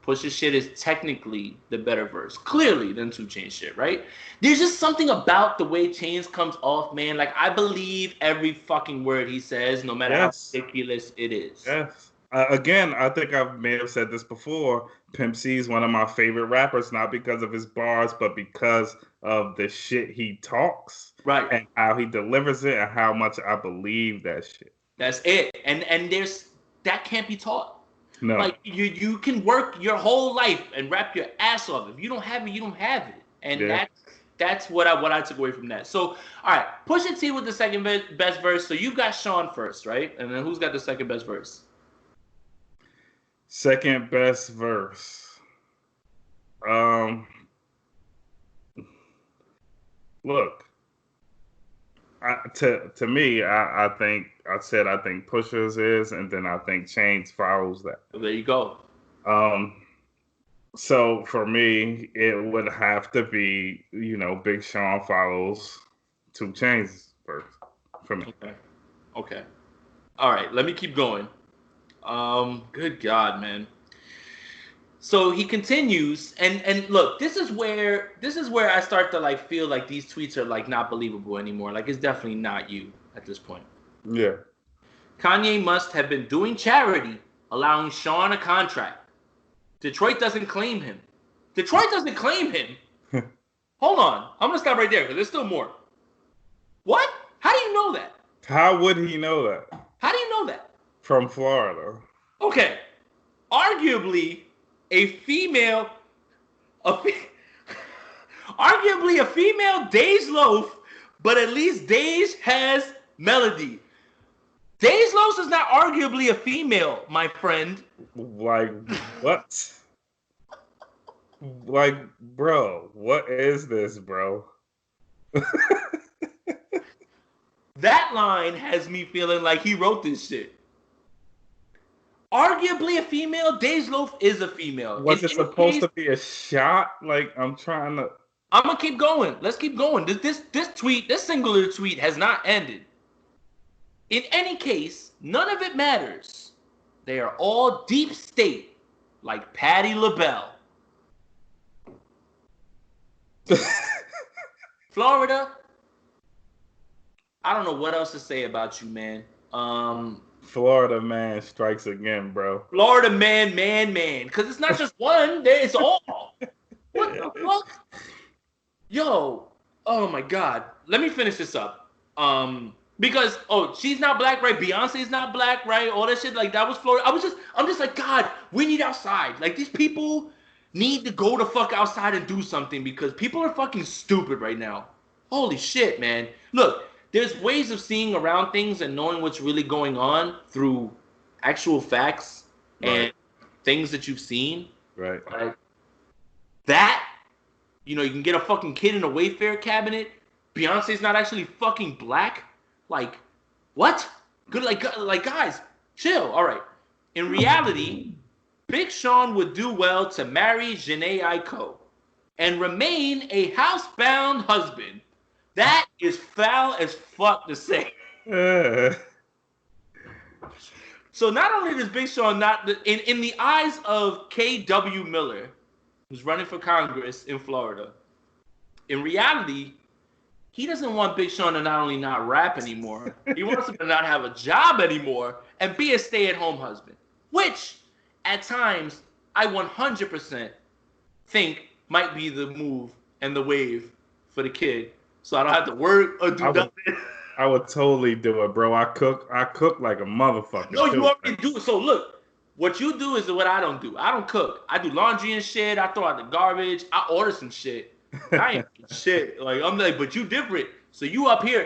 Push's shit is technically the better verse, clearly, than 2 Chainz shit, right? There's just something about the way Chainz comes off, man. Like, I believe every fucking word he says, no matter how ridiculous it is. Yes. Again, I think I may have said this before. Pimp C is one of my favorite rappers, not because of his bars, but because of the shit he talks, right? And how he delivers it, and how much I believe that shit. That's it. And there's that can't be taught. No. Like, you can work your whole life and rap your ass off. If you don't have it, you don't have it. And that's what I took away from that. So, all right, Pusha T with the second best verse. So you got Sean first, right? And then who's got the second best verse? Second best verse. Look. To me, I think Pusha's is, and then I think Chainz follows that. Well, there you go. So for me, it would have to be, Big Sean follows 2 Chainz first for me. Okay. All right, let me keep going. Good God, man. So he continues, and look, this is where I start to, like, feel like these tweets are, like, not believable anymore. Like, it's definitely not you at this point. Yeah. Kanye must have been doing charity, allowing Sean a contract. Detroit doesn't claim him. Hold on, I'm gonna stop right there because there's still more. What? How do you know that? How would he know that? How do you know that? From Florida. Okay, arguably. A female Arguably a female Dej Loaf, but at least Dej has melody. Dej Loaf is not arguably a female, my friend. Like, what? Like, bro, what is this, bro? That line has me feeling like he wrote this shit. Arguably a female, Dej Loaf is a female. Was it supposed to be a shot? Like, I'm trying to... I'm gonna keep going. Let's keep going. This tweet, this singular tweet has not ended. In any case, none of it matters. They are all deep state, like Patti LaBelle. Florida, I don't know what else to say about you, man. Florida man strikes again, bro. Florida man. Because it's not just one, it's all. What the fuck? Yo, oh my God. Let me finish this up. Because, she's not black, right? Beyonce's not black, right? All that shit, like, that was Florida. I'm just like, God, we need outside. Like, these people need to go the fuck outside and do something because people are fucking stupid right now. Holy shit, man. Look, there's ways of seeing around things and knowing what's really going on through actual facts and things that you've seen. Right. Like, that, you can get a fucking kid in a Wayfair cabinet. Beyonce's not actually fucking black. Like, what? Good, like guys, chill. All right. In reality, Big Sean would do well to marry Jhené Aiko and remain a housebound husband. That is foul as fuck to say. So not only does Big Sean not, in the eyes of K.W. Miller, who's running for Congress in Florida, in reality, he doesn't want Big Sean to not only not rap anymore, he wants him to not have a job anymore and be a stay-at-home husband, which at times I 100% think might be the move and the wave for the kid. So I don't have to work or do nothing. I would totally do it, bro. I cook like a motherfucker. No, you already do it. So look, what you do is what I don't do. I don't cook. I do laundry and shit. I throw out the garbage. I order some shit. I ain't shit. Like, I'm like, but you different. So you up here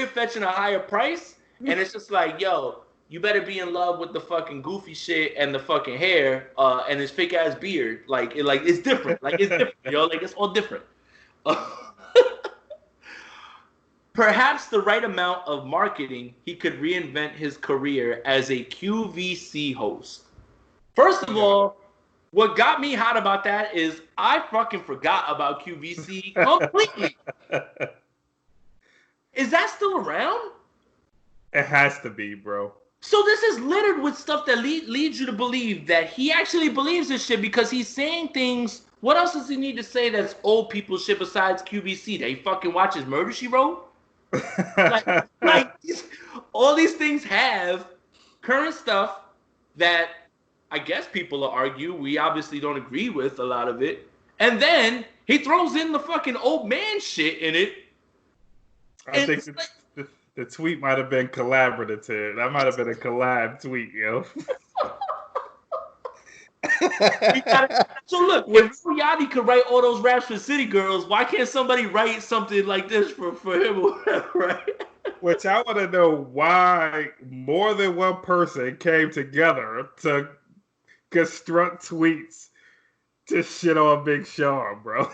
fetching a higher price, and it's just like, yo, you better be in love with the fucking goofy shit and the fucking hair, and his fake ass beard. It's different. Like, it's different, yo. Like, it's all different. Perhaps the right amount of marketing, he could reinvent his career as a QVC host. First of all, what got me hot about that is I fucking forgot about QVC completely. Is that still around? It has to be, bro. So this is littered with stuff that leads you to believe that he actually believes this shit because he's saying things. What else does he need to say that's old people shit besides QVC? That he fucking watches Murder, She Wrote? All these things have current stuff that I guess people will argue we obviously don't agree with a lot of it. And then he throws in the fucking old man shit in it. I think the tweet might have been collaborative. That might have been a collab tweet, yo. So look, if Yachty could write all those raps for City Girls, why can't somebody write something like this for him or whatever, right? Which I want to know why more than one person came together to construct tweets to shit on Big Sean, bro.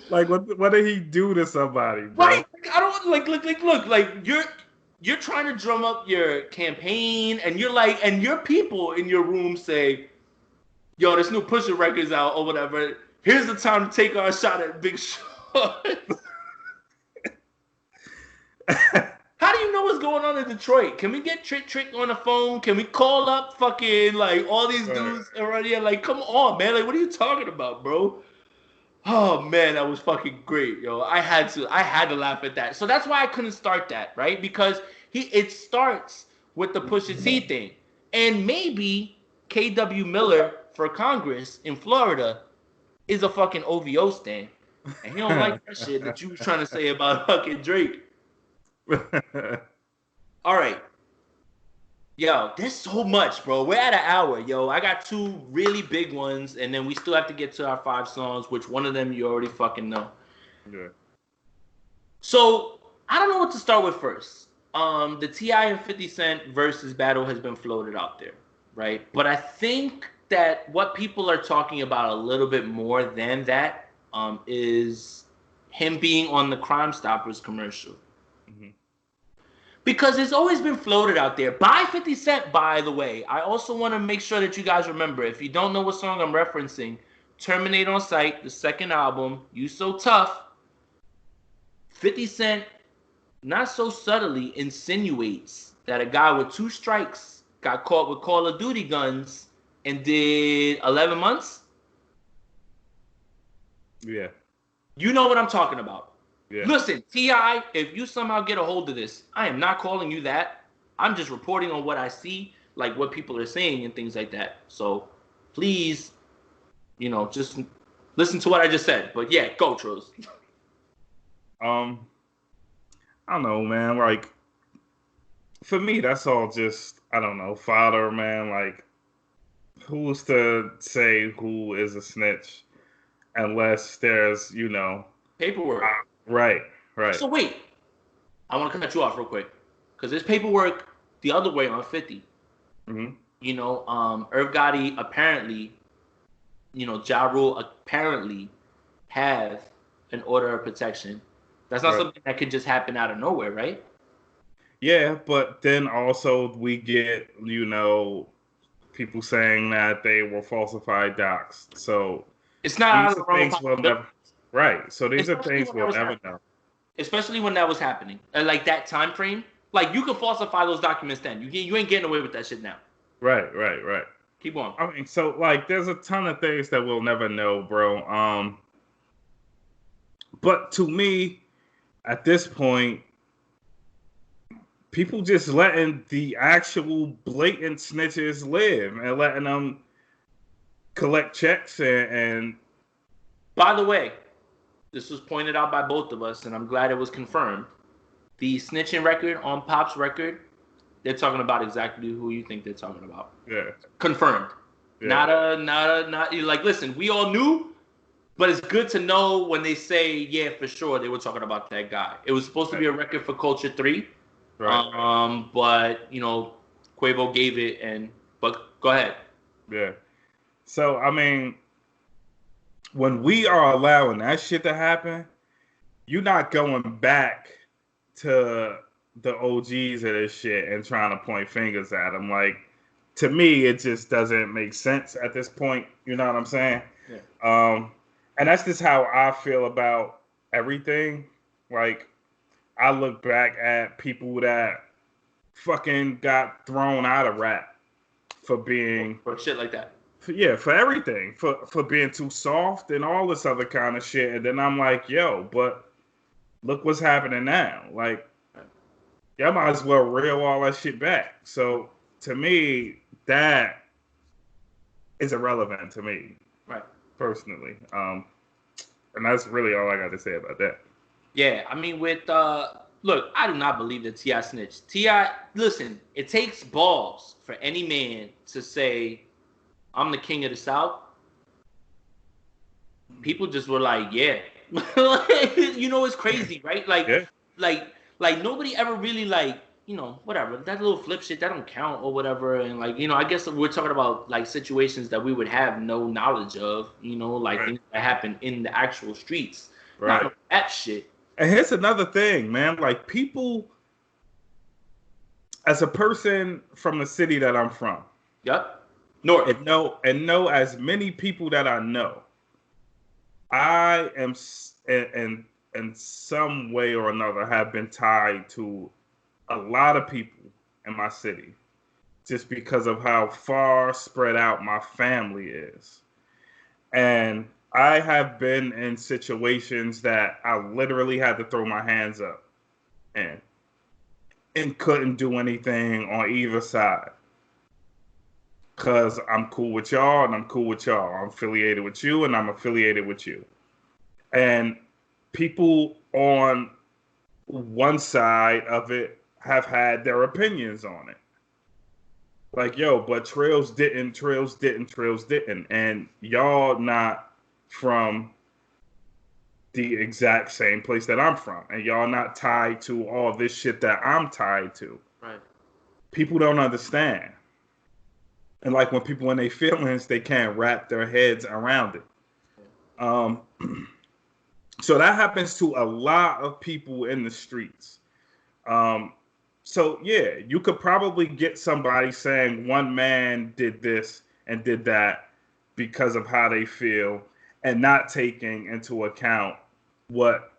Like, what did he do to somebody, bro? Right? I don't look. Like you're trying to drum up your campaign, and you're like, and your people in your room say, "Yo, this new Pusha record's out or whatever. Here's the time to take our shot at Big Sean." How do you know what's going on in Detroit? Can we get Trick on the phone? Can we call up fucking like all these dudes around here? Like, come on, man. Like, what are you talking about, bro? Oh man, that was fucking great, yo. I had to laugh at that. So that's why I couldn't start that, right? Because it starts with the Pusha T thing. And maybe K.W. Miller for Congress in Florida is a fucking OVO stan. And he don't like that shit that you was trying to say about fucking Drake. All right. Yo, there's so much, bro. We're at an hour, yo. I got 2 really big ones, and then we still have to get to our 5 songs, which one of them you already fucking know. Yeah. So I don't know what to start with first. The T.I. and 50 Cent versus battle has been floated out there, right? But I think that what people are talking about a little bit more than that is him being on the Crime Stoppers commercial. Mm-hmm. Because it's always been floated out there by 50 Cent, by the way. I also want to make sure that you guys remember, if you don't know what song I'm referencing, Terminate on Sight, the second album, You So Tough, 50 Cent not so subtly insinuates that a guy with 2 strikes got caught with Call of Duty guns and did 11 months. Yeah. You know what I'm talking about. Yeah. Listen, T.I., if you somehow get a hold of this, I am not calling you that. I'm just reporting on what I see, like what people are saying and things like that. So please, just listen to what I just said. But yeah, go, Trills. I don't know, man. Like, for me, that's all just, I don't know, fodder, man. Like, who's to say who is a snitch unless there's, Paperwork. Right. So wait, I want to cut you off real quick because there's paperwork the other way on 50. Mm-hmm. Irv Gotti apparently, Ja Rule apparently have an order of protection. That's not something that could just happen out of nowhere, right? Yeah, but then also we get, people saying that they were falsified docs. So it's not out of the things we'll never, right. So these are things we'll never know. Especially when that was happening. Like that time frame. Like you could falsify those documents then. You ain't getting away with that shit now. Right. Keep on. I mean, so like there's a ton of things that we'll never know, bro. But to me, at this point, people just letting the actual blatant snitches live and letting them collect checks and by the way, this was pointed out by both of us, and I'm glad it was confirmed. The snitching record on Pop's record, they're talking about exactly who you think they're talking about. Yeah. Confirmed. Yeah. Not like, listen, we all knew, but it's good to know when they say, yeah, for sure, they were talking about that guy. It was supposed to be a record for Culture 3. Right. But, Quavo gave it, but go ahead. Yeah. So, I mean, when we are allowing that shit to happen, you're not going back to the OGs of this shit and trying to point fingers at them. Like, to me, it just doesn't make sense at this point. You know what I'm saying? Yeah. And that's just how I feel about everything. Like, I look back at people that fucking got thrown out of rap for being... For shit like that. For everything. For being too soft and all this other kind of shit. And then I'm like, yo, but look what's happening now. Like, y'all might as well reel all that shit back. So, to me, that is irrelevant to me. Right. Personally. And that's really all I got to say about that. Yeah, I mean, look, I do not believe that T.I. snitched. T.I., listen, it takes balls for any man to say, I'm the king of the South. People just were like, yeah. It's crazy, right? Like, yeah. like nobody ever really whatever, that little flip shit, that don't count or whatever. And I guess we're talking about like situations that we would have no knowledge of, right. Things that happen in the actual streets. Right. Not that shit. And here's another thing, man. Like, people, as a person from the city that I'm from. Yep. North. And know as many people that I know. I am, in some way or another, have been tied to a lot of people in my city just because of how far spread out my family is. And I have been in situations that I literally had to throw my hands up and couldn't do anything on either side. Because I'm cool with y'all and I'm cool with y'all. I'm affiliated with you and I'm affiliated with you. And people on one side of it have had their opinions on it. Like, yo, but Trills didn't, and y'all not from the exact same place that I'm from, and y'all not tied to all this shit that I'm tied to. Right. People don't understand. And like when people in their feelings, they can't wrap their heads around it. So that happens to a lot of people in the streets. So yeah, you could probably get somebody saying one man did this and did that because of how they feel, and not taking into account what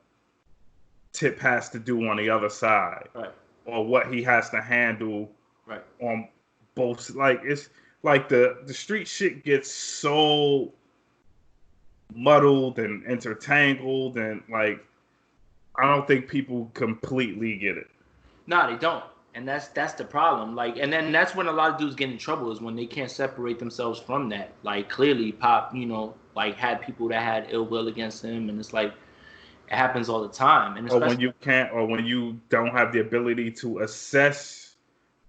Tip has to do on the other side, Right. or what he has to handle, Right. on both. Like, it's like the street shit gets so muddled and intertangled, and like I don't think people completely get it. No, they don't. And that's the problem. Like, and then that's when a lot of dudes get in trouble, is when they can't separate themselves from that. Like, clearly Pop, like, had people that had ill will against him, and it's like it happens all the time. And Or when you can't, or when you don't have the ability to assess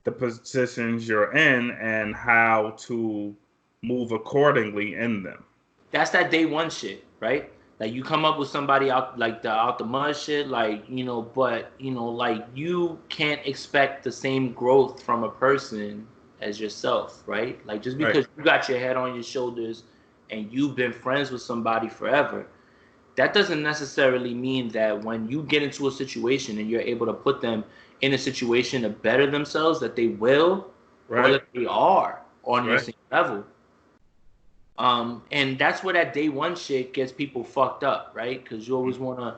the positions you're in and how to move accordingly in them. that's that day one shit, right? Like, you come up with somebody out the mud shit, like, but like, you can't expect the same growth from a person as yourself, right? Like, just because you got your head on your shoulders and you've been friends with somebody forever, that doesn't necessarily mean that when you get into a situation and you're able to put them in a situation to better themselves, that they will, or that they are on your same level. And that's where that day one shit gets people fucked up, right? Because you always want to,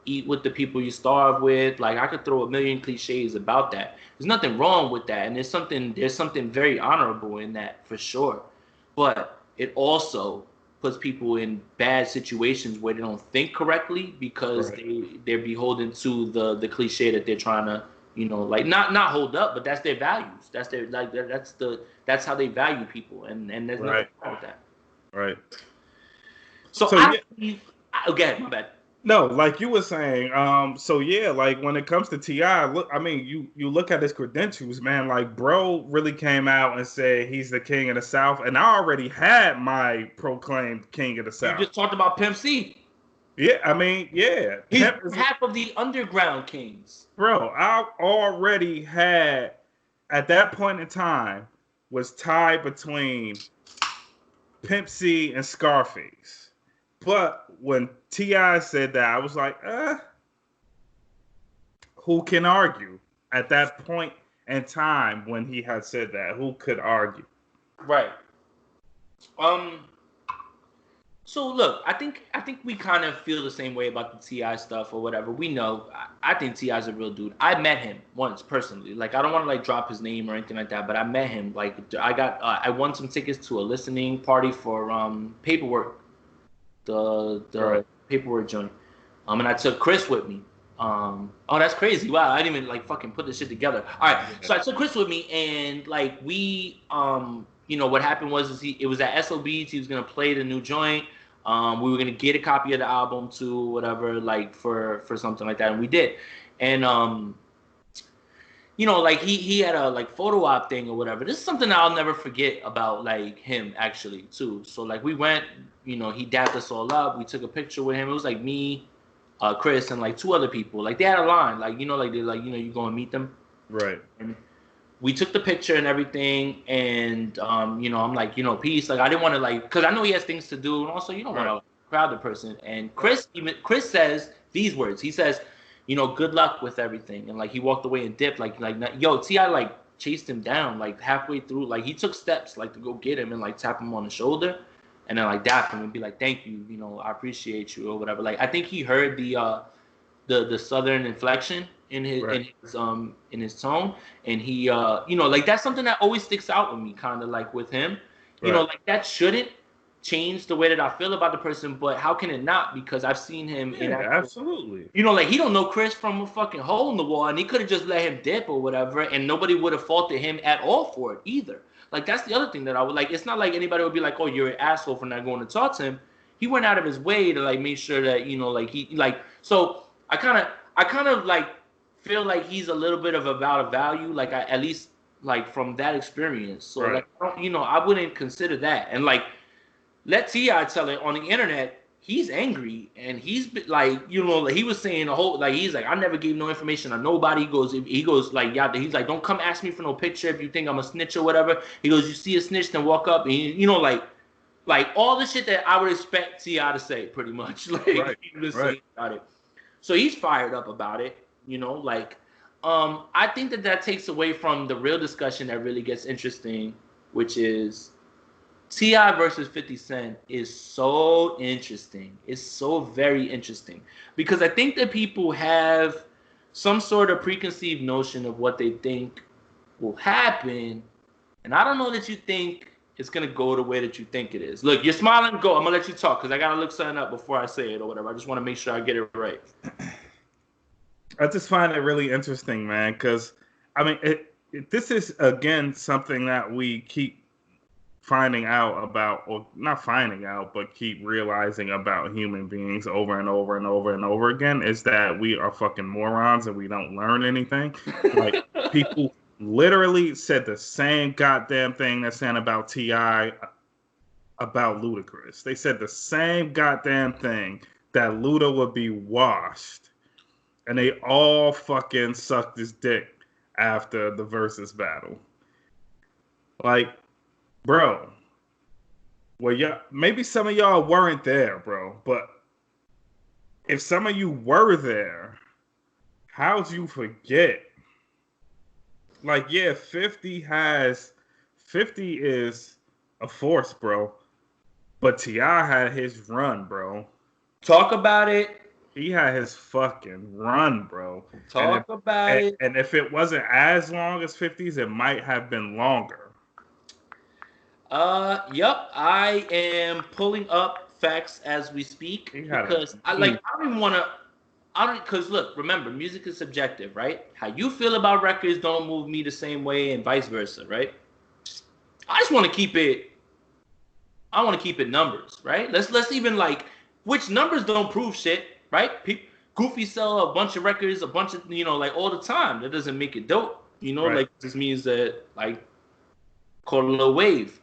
eat with the people you starve with. Like, I could throw a million cliches about that. There's nothing wrong with that, and there's something very honorable in that, for sure. But it also puts people in bad situations where they don't think correctly, because they're beholden to the cliche that they're trying to, like, not hold up, but that's their values. That's their, like, that's how they value people, and there's nothing wrong with that. Right. So I believe. Okay, my bad. No, like you were saying, so yeah, like when it comes to T.I., look, I mean, you look at his credentials, man, like, bro really came out and said he's the king of the South, and I already had my proclaimed king of the South. You just talked about Pimp C. Yeah, I mean, yeah. He's half of the underground kings. Bro, I already had, at that point in time, was tied between Pimp C and Scarface. But when T.I. said that, I was like, who can argue? At that point in time when he had said that, who could argue? Right. So look, I think we kind of feel the same way about the T.I. stuff or whatever. We know. I think T.I.'s a real dude. I met him once personally. Like, I don't want to like drop his name or anything like that, but I met him. Like, I won some tickets to a listening party for Paperwork, the Paperwork joint. And I took Chris with me. Oh, that's crazy. Wow, I didn't even like fucking put this shit together. All right, so I took Chris with me, and like we what happened was it was at SOBs. He was gonna play the new joint. We were gonna get a copy of the album too, whatever, like for something like that, and we did. And like he had a like photo op thing or whatever. This is something that I'll never forget about like him actually too. So like we went, he dapped us all up. We took a picture with him. It was like me, Chris, and like two other people. Like they had a line, like like they're like you go and meet them. Right. And we took the picture and everything, and I'm like, peace. Like I didn't want to like, cause I know he has things to do, and also you don't want to crowd the person. And Chris says these words. He says, good luck with everything, and like he walked away and dipped. Like yo, T.I. like chased him down like halfway through. Like he took steps like to go get him and like tap him on the shoulder, and then like dap him and be like, thank you, I appreciate you or whatever. Like I think he heard the southern inflection in his tone, and he like that's something that always sticks out with me, kind of like with him. Like that shouldn't change the way that I feel about the person, but how can it not? Because I've seen him in absolutely. Like he don't know Chris from a fucking hole in the wall, and he could have just let him dip or whatever, and nobody would have faulted him at all for it either. Like that's the other thing that I would like. It's not like anybody would be like, oh, you're an asshole for not going to talk to him. He went out of his way to like make sure that like he like. So I kind of like feel like he's a little bit of about a value. Like I at least like from that experience. So Right. like, I wouldn't consider that. And like, let T.I. tell it on the internet. He's angry, and he's like, like he was saying the whole, like, he's like, I never gave no information on nobody. He goes like, yeah, he's like, don't come ask me for no picture if you think I'm a snitch or whatever. He goes, you see a snitch, then walk up, and like all the shit that I would expect T.I. to say, pretty much. Like, Right. he was Right. saying about it. So he's fired up about it, like, I think that takes away from the real discussion that really gets interesting, which is T.I. versus 50 Cent is so interesting. It's so very interesting because I think that people have some sort of preconceived notion of what they think will happen, and I don't know that you think it's gonna go the way that you think it is. Look, you're smiling. Go. I'm gonna let you talk because I gotta look something up before I say it or whatever. I just want to make sure I get it right. I just find it really interesting, man, because I mean, this is again something that we keep finding out about, or not finding out, but keep realizing about human beings over and over and over and over again, is that we are fucking morons and we don't learn anything. Like, people literally said the same goddamn thing they're saying about T.I. about Ludacris. They said the same goddamn thing, that Luda would be washed. And they all fucking sucked his dick after the versus battle. Like, bro, well, yeah, maybe some of y'all weren't there, bro. But if some of you were there, how'd you forget? Like, yeah, 50 is a force, bro. But T.I. had his run, bro. Talk about it. He had his fucking run, bro. Talk about it. And if it wasn't as long as 50's, it might have been longer. Yep. I am pulling up facts as we speak because because look, remember, music is subjective, right? How you feel about records don't move me the same way, and vice versa, right? I just want to keep it. I want to keep it numbers, right? Let's even like, which numbers don't prove shit, right? Goofy sell a bunch of records, a bunch of like all the time. That doesn't make it dope, Right. Like, this means that like caught a little wave.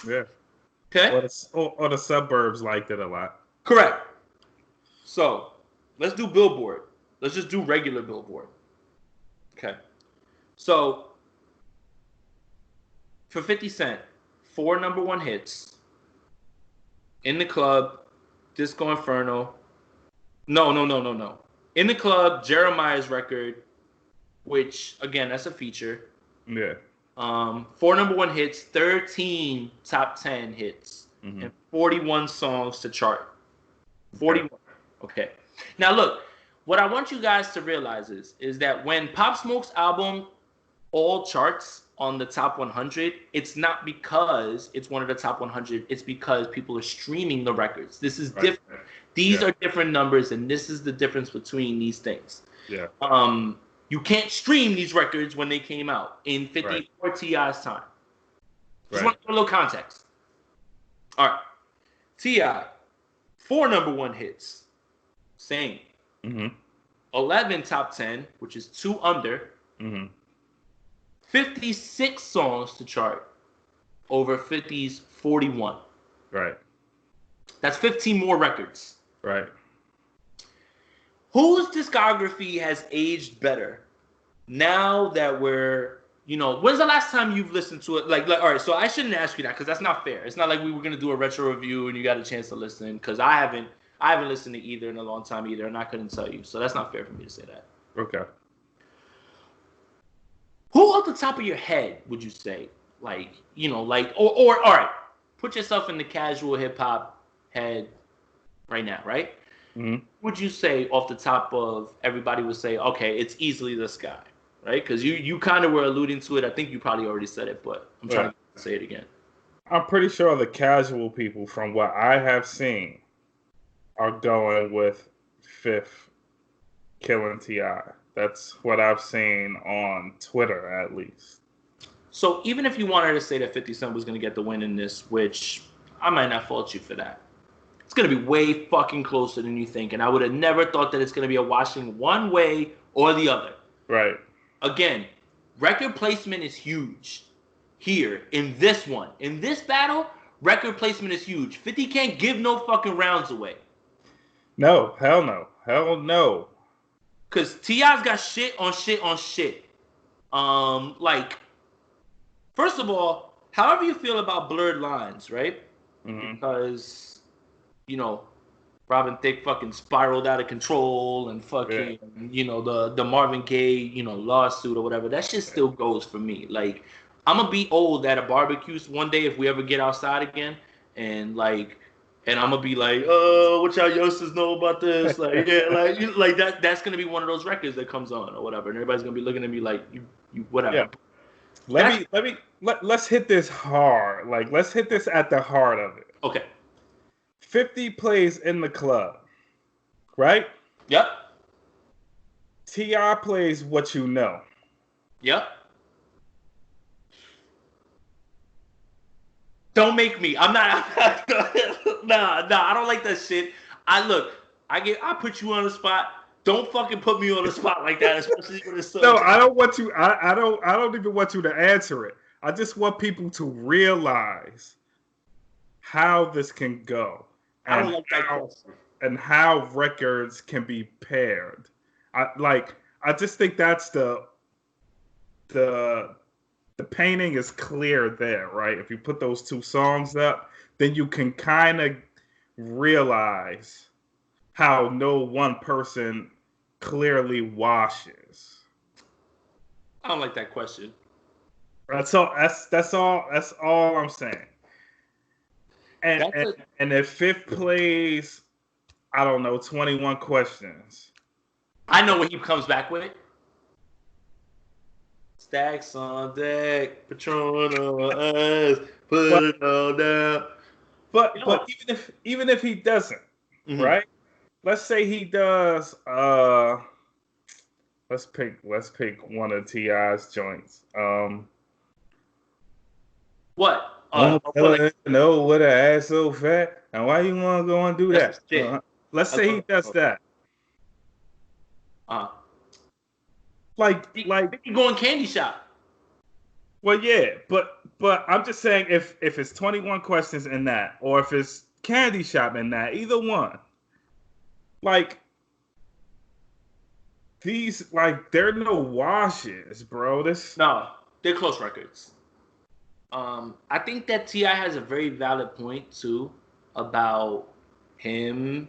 Yeah. Okay. Or the suburbs liked it a lot. Correct. So let's do Billboard. Let's just do regular Billboard. Okay. So for 50 Cent, 4 #1 hits. In the Club, Disco Inferno. No. In the Club, Jeremiah's record, which again, that's a feature. Yeah. 4 #1 hits, 13 top 10 hits, and 41 songs to chart. 41. Okay. Now look, what I want you guys to realize is that when Pop Smoke's album all charts on the top 100, it's not because it's one of the top 100. It's because people are streaming the records. This is different. These are different numbers, and this is the difference between these things. Yeah. You can't stream these records when they came out in 50 or T.I.'s time. Just want a little context. All right. T.I., 4 #1 hits. Same. 11 top 10, which is 2 under. 56 songs to chart over 50's 41. Right. That's 15 more records. Right. Whose discography has aged better now that we're, when's the last time you've listened to it? Like all right, so I shouldn't ask you that because that's not fair. It's not like we were going to do a retro review and you got a chance to listen, because I haven't listened to either in a long time either, and I couldn't tell you. So that's not fair for me to say that. Okay. Who off the top of your head would you say, like, or all right, put yourself in the casual hip hop head right now, right? Would you say off the top of everybody would say, okay, it's easily this guy, right? Because you kind of were alluding to it. I think you probably already said it, but I'm trying to say it again. I'm pretty sure the casual people, from what I have seen, are going with Fifth killing T.I. That's what I've seen on Twitter, at least. So even if you wanted to say that 50 Cent was going to get the win in this, which I might not fault you for that, it's going to be way fucking closer than you think. And I would have never thought that it's going to be a washing one way or the other. Right. Again, record placement is huge. Here in this one, in this battle, record placement is huge. 50 can't give no fucking rounds away. No, hell no, hell no. Cause T.I.'s got shit on shit on shit. Like, first of all, however you feel about Blurred Lines, right? Mm-hmm. Because, you know, Robin Thicke fucking spiraled out of control and fucking, you know, the Marvin Gaye, you know, lawsuit or whatever. That shit still goes for me. Like, I'm gonna be old at a barbecue one day if we ever get outside again, and like, and I'm gonna be like, oh, what y'all youngsters know about this? Like, yeah, like, like that's gonna be one of those records that comes on or whatever, and everybody's gonna be looking at me like, you whatever. Yeah. Let's hit this hard. Like, let's hit this at the heart of it. Okay. 50 plays in the club, right? Yep. T.I. plays What You Know. Yep. Don't make me. I'm not. Nah. I don't like that shit. I put you on the spot. Don't fucking put me on the spot like that, especially when it's so. No, I don't want you. I don't even want you to answer it. I just want people to realize how this can go. I don't like that question. And how records can be paired. I just think that's the painting is clear there, right? If you put those two songs up, then you can kind of realize how no one person clearly washes. I don't like that question. That's all I'm saying. And if Fifth plays, I don't know, 21 questions. I know what he comes back with. Stacks on deck, Patron on us, put it all down. But even if he doesn't, right? Let's say he does. Let's pick one of T.I.'s joints. What? No, what a ass so fat, and why you want to go and do that? Let's say he does that. Like you going candy shop. Well, yeah, but I'm just saying if it's 21 questions in that, or if it's candy shop in that, either one. Like these, like they're no washes, bro. No, they're close records. I think that T.I. has a very valid point too about him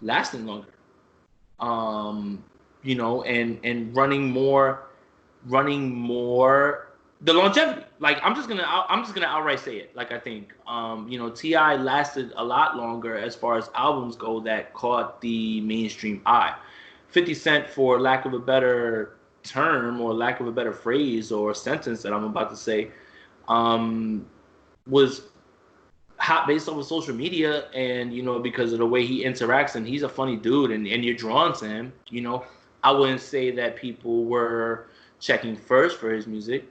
lasting longer. You know, and running more the longevity. Like I'm just gonna outright say it. Like I think you know, T.I. lasted a lot longer as far as albums go that caught the mainstream eye. 50 Cent, for lack of a better term or lack of a better phrase or sentence that I'm about to say, was hot based off of social media, and you know, because of the way he interacts, and he's a funny dude, and you're drawn to him. You know, I wouldn't say that people were checking first for his music.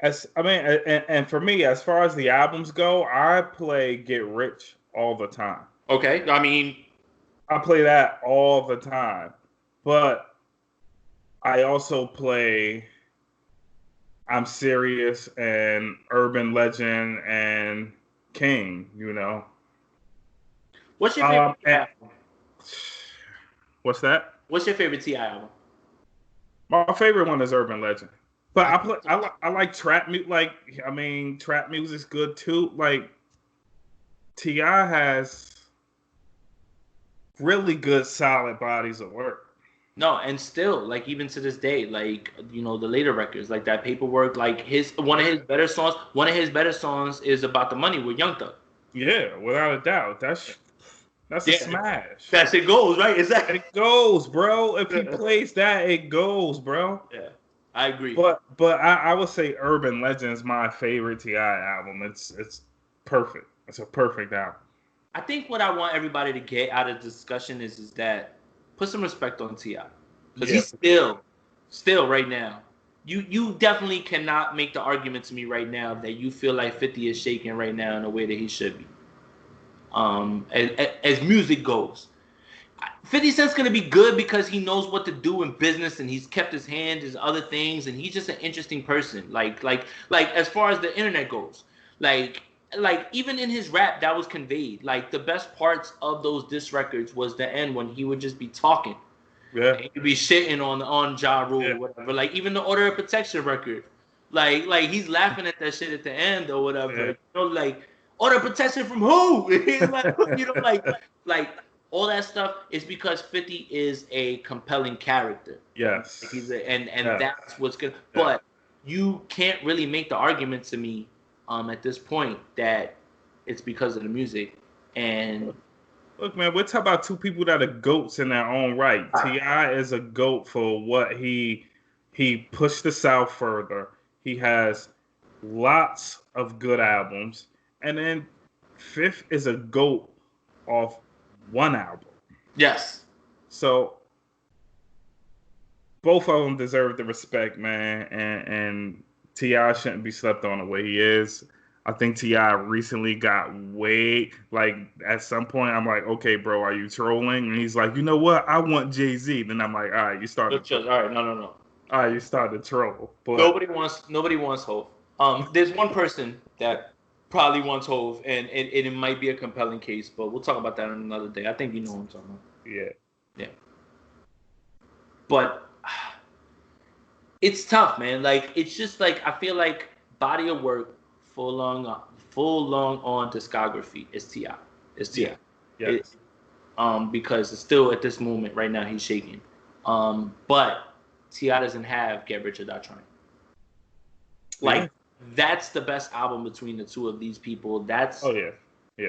And for me, as far as the albums go, I play Get Rich all the time. Okay, I mean, I play that all the time, but I also play I'm Serious and Urban Legend and King, you know. What's your favorite album? What's that? What's your favorite T.I. album? My favorite one is Urban Legend. But I like trap music. Like, I mean, trap music's good too. Like, T.I. has really good, solid bodies of work. No, and still, like, even to this day, like, you know, the later records, like that Paperwork, like one of his better songs is About the Money with Young Thug. Yeah, without a doubt. That's a smash. That's it goes, right? Exactly. It goes, bro. If he plays that, it goes, bro. Yeah, I agree. But I would say Urban Legend is my favorite T.I. album. It's perfect. It's a perfect album. I think what I want everybody to get out of the discussion is that put some respect on T.I. Because he's still right now. You definitely cannot make the argument to me right now that you feel like 50 is shaking right now in a way that he should be. As music goes, 50 Cent's gonna be good because he knows what to do in business and he's kept his hand his other things and he's just an interesting person. Like as far as the internet goes, like even in his rap that was conveyed. Like the best parts of those diss records was the end when he would just be talking. Yeah. He'd be shitting on Ja Rule or whatever. Like even the Order of Protection record, like he's laughing at that shit at the end or whatever. Yeah. You know, like Order of Protection from who? Like, you know, like all that stuff is because 50 is a compelling character. Yes. Like he's and yes. that's what's good. Yeah. But you can't really make the argument to me at this point that it's because of the music. And look, man, we're talking about two people that are goats in their own right. T.I. is a goat for what he pushed the South further. He has lots of good albums. And then Fifth is a goat off one album. yes. So both of them deserve the respect, man. And T.I. shouldn't be slept on the way he is. I think T.I. recently got way, like, at some point, I'm like, okay, bro, are you trolling? And he's like, you know what? I want Jay-Z. Then I'm like, all right, you started. All right, no. All right, you started to troll. But Nobody wants Hov. There's one person that probably wants Hov, and it might be a compelling case, but we'll talk about that on another day. I think you know what I'm talking about. Yeah. But it's tough, man. Like it's just like I feel like body of work, full long on discography is T.I. It's T.I. Yeah. Because it's still at this moment right now he's shaking. But T.I. doesn't have Get Rich or Die Trying. Like that's the best album between the two of these people. That's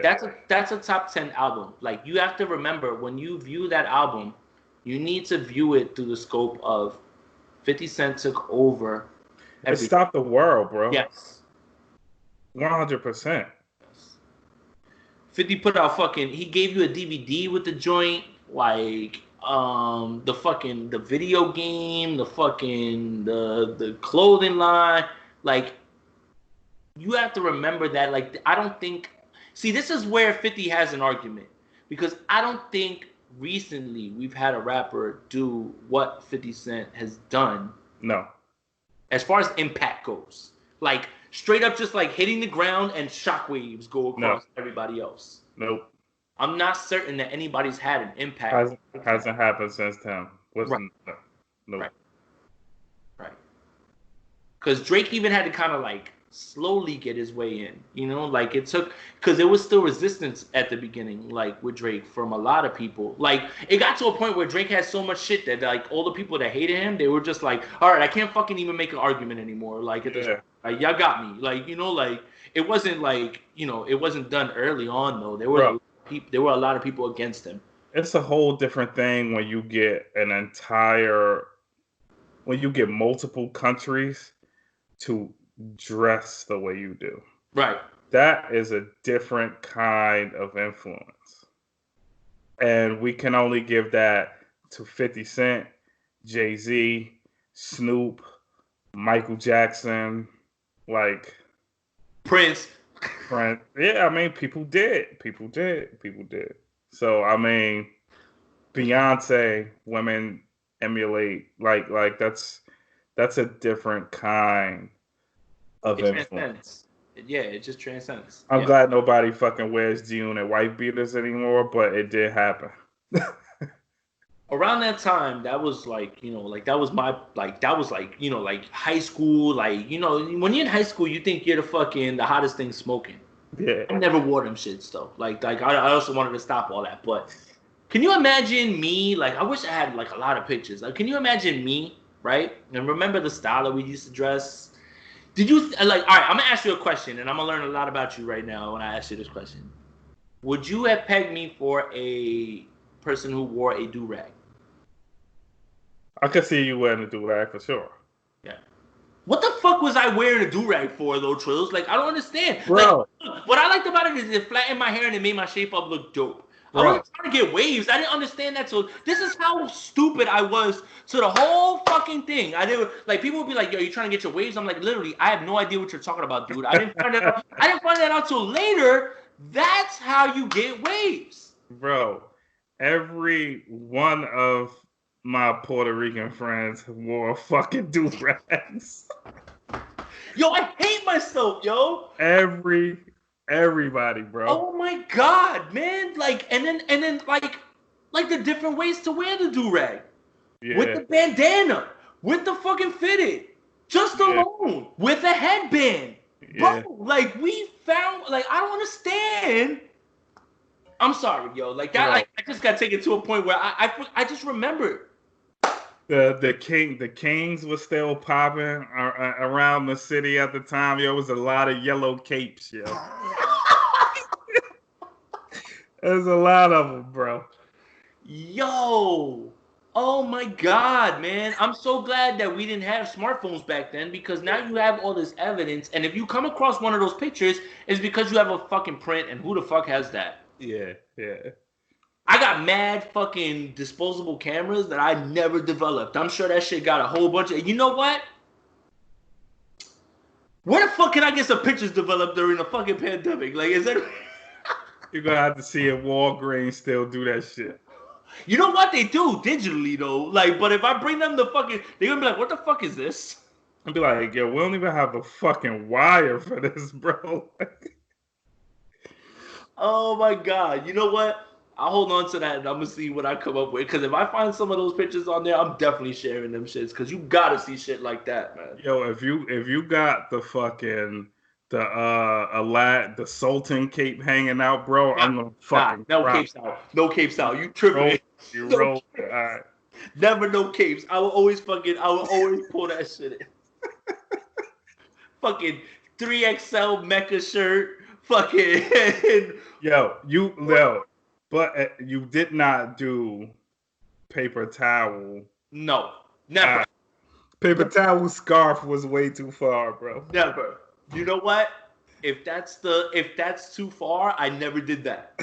that's a top 10 album. Like you have to remember when you view that album, you need to view it through the scope of 50 Cent took over. It stopped the world, bro. Yes. 100%. 50 put out he gave you a DVD with the joint, like the video game, the clothing line. Like you have to remember that, like I don't think this is where 50 has an argument. Because I don't think recently we've had a rapper do what 50 Cent has done. No. As far as impact goes. Like straight up just like hitting the ground and shockwaves go across everybody else. Nope. I'm not certain that anybody's had an impact. Hasn't happened since then. Right. No. Right. Because Drake even had to kind of like slowly get his way in, you know, like it took, because there was still resistance at the beginning, like with Drake from a lot of people. Like it got to a point where Drake had so much shit that like all the people that hated him, they were just like, all right, I can't fucking even make an argument anymore. Like at this, like y'all got me. Like, you know, like it wasn't like, you know, it wasn't done early on though. There were a lot of people against him. It's a whole different thing when you get multiple countries to dress the way you do. Right. That is a different kind of influence. And we can only give that to 50 Cent, Jay-Z, Snoop, Michael Jackson, like Prince. Yeah, I mean, people did. So, I mean, Beyonce, women emulate, like that's a different kind of influence. It just transcends. I'm glad nobody fucking wears G-Unit white beaters anymore, but it did happen. Around that time, that was like, you know, like that was like, you know, like high school, like, you know, when you're in high school, you think you're the hottest thing smoking. Yeah. I never wore them shits though. Like I also wanted to stop all that. But can you imagine me? Like I wish I had like a lot of pictures. Like, can you imagine me, right? And remember the style that we used to dress? Did you all right? I'm gonna ask you a question, and I'm gonna learn a lot about you right now when I ask you this question. Would you have pegged me for a person who wore a do-rag? I could see you wearing a do-rag for sure. Yeah. What the fuck was I wearing a do-rag for, though, Trills? Like, I don't understand. Bro. Like, what I liked about it is it flattened my hair and it made my shape up look dope. Bro. I wasn't trying to get waves. I didn't understand that. So this is how stupid I was to the whole fucking thing. I didn't, like, people would be like, yo, you trying to get your waves? I'm like, literally, I have no idea what you're talking about, dude. I didn't find that out till later. That's how you get waves. Bro, every one of my Puerto Rican friends wore fucking do-rags. Yo, I hate myself, yo. Everybody, bro. Oh my god, man! Like, and then like the different ways to wear the do-rag. Yeah. With the bandana, with the fucking fitted, just alone, with a headband. Yeah. Bro, like we found, like I don't understand. I'm sorry, yo. Like that, I just got taken to a point where I just remembered. The Kings was still popping around the city at the time. Yo, it was a lot of yellow capes, yo. There's a lot of them, bro. Yo, oh my god, man! I'm so glad that we didn't have smartphones back then because now you have all this evidence, and if you come across one of those pictures, it's because you have a fucking print, and who the fuck has that? Yeah. I got mad fucking disposable cameras that I never developed. I'm sure that shit got a whole bunch of. You know what? Where the fuck can I get some pictures developed during the fucking pandemic? Like, is that? You're gonna have to see if Walgreens still do that shit. You know what they do digitally though? Like, but if I bring them the fucking, they're gonna be like, "What the fuck is this?" I'd be like, "Yo, we don't even have the fucking wire for this, bro." Oh my god! You know what? I'll hold on to that and I'm gonna see what I come up with. Because if I find some of those pictures on there, I'm definitely sharing them shits. Because you gotta see shit like that, man. Yo, if you got the fucking the Sultan cape hanging out, bro, I'm gonna fucking no capes out. No capes out. You tripping? You No roll. capes. All right. Never no capes. I will always pull that shit in. Fucking 3XL Mecca shirt. Fucking. But you did not do paper towel. No, never. Paper towel scarf was way too far, bro. Never. You know what? If that's too far, I never did that.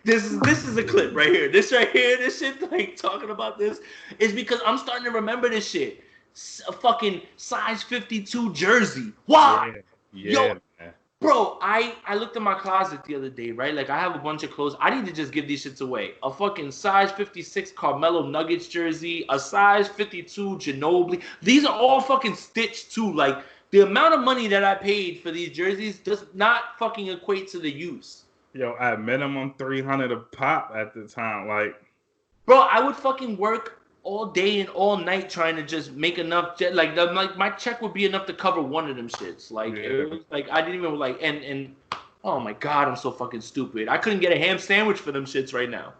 This is a clip right here. This shit, like talking about this, is because I'm starting to remember this shit. A fucking size 52 jersey. Why? Yeah. Yo, bro, I looked in my closet the other day, right? Like I have a bunch of clothes. I need to just give these shits away. A fucking size 56 Carmelo Nuggets jersey, a size 52 Ginobili. These are all fucking stitched too. Like the amount of money that I paid for these jerseys does not fucking equate to the use. Yo, at minimum 300 a pop at the time, like. Bro, I would fucking work all day and all night trying to just make enough. Like my check would be enough to cover one of them shits. Like it was like I didn't even like and oh my god, I'm so fucking stupid. I couldn't get a ham sandwich for them shits right now.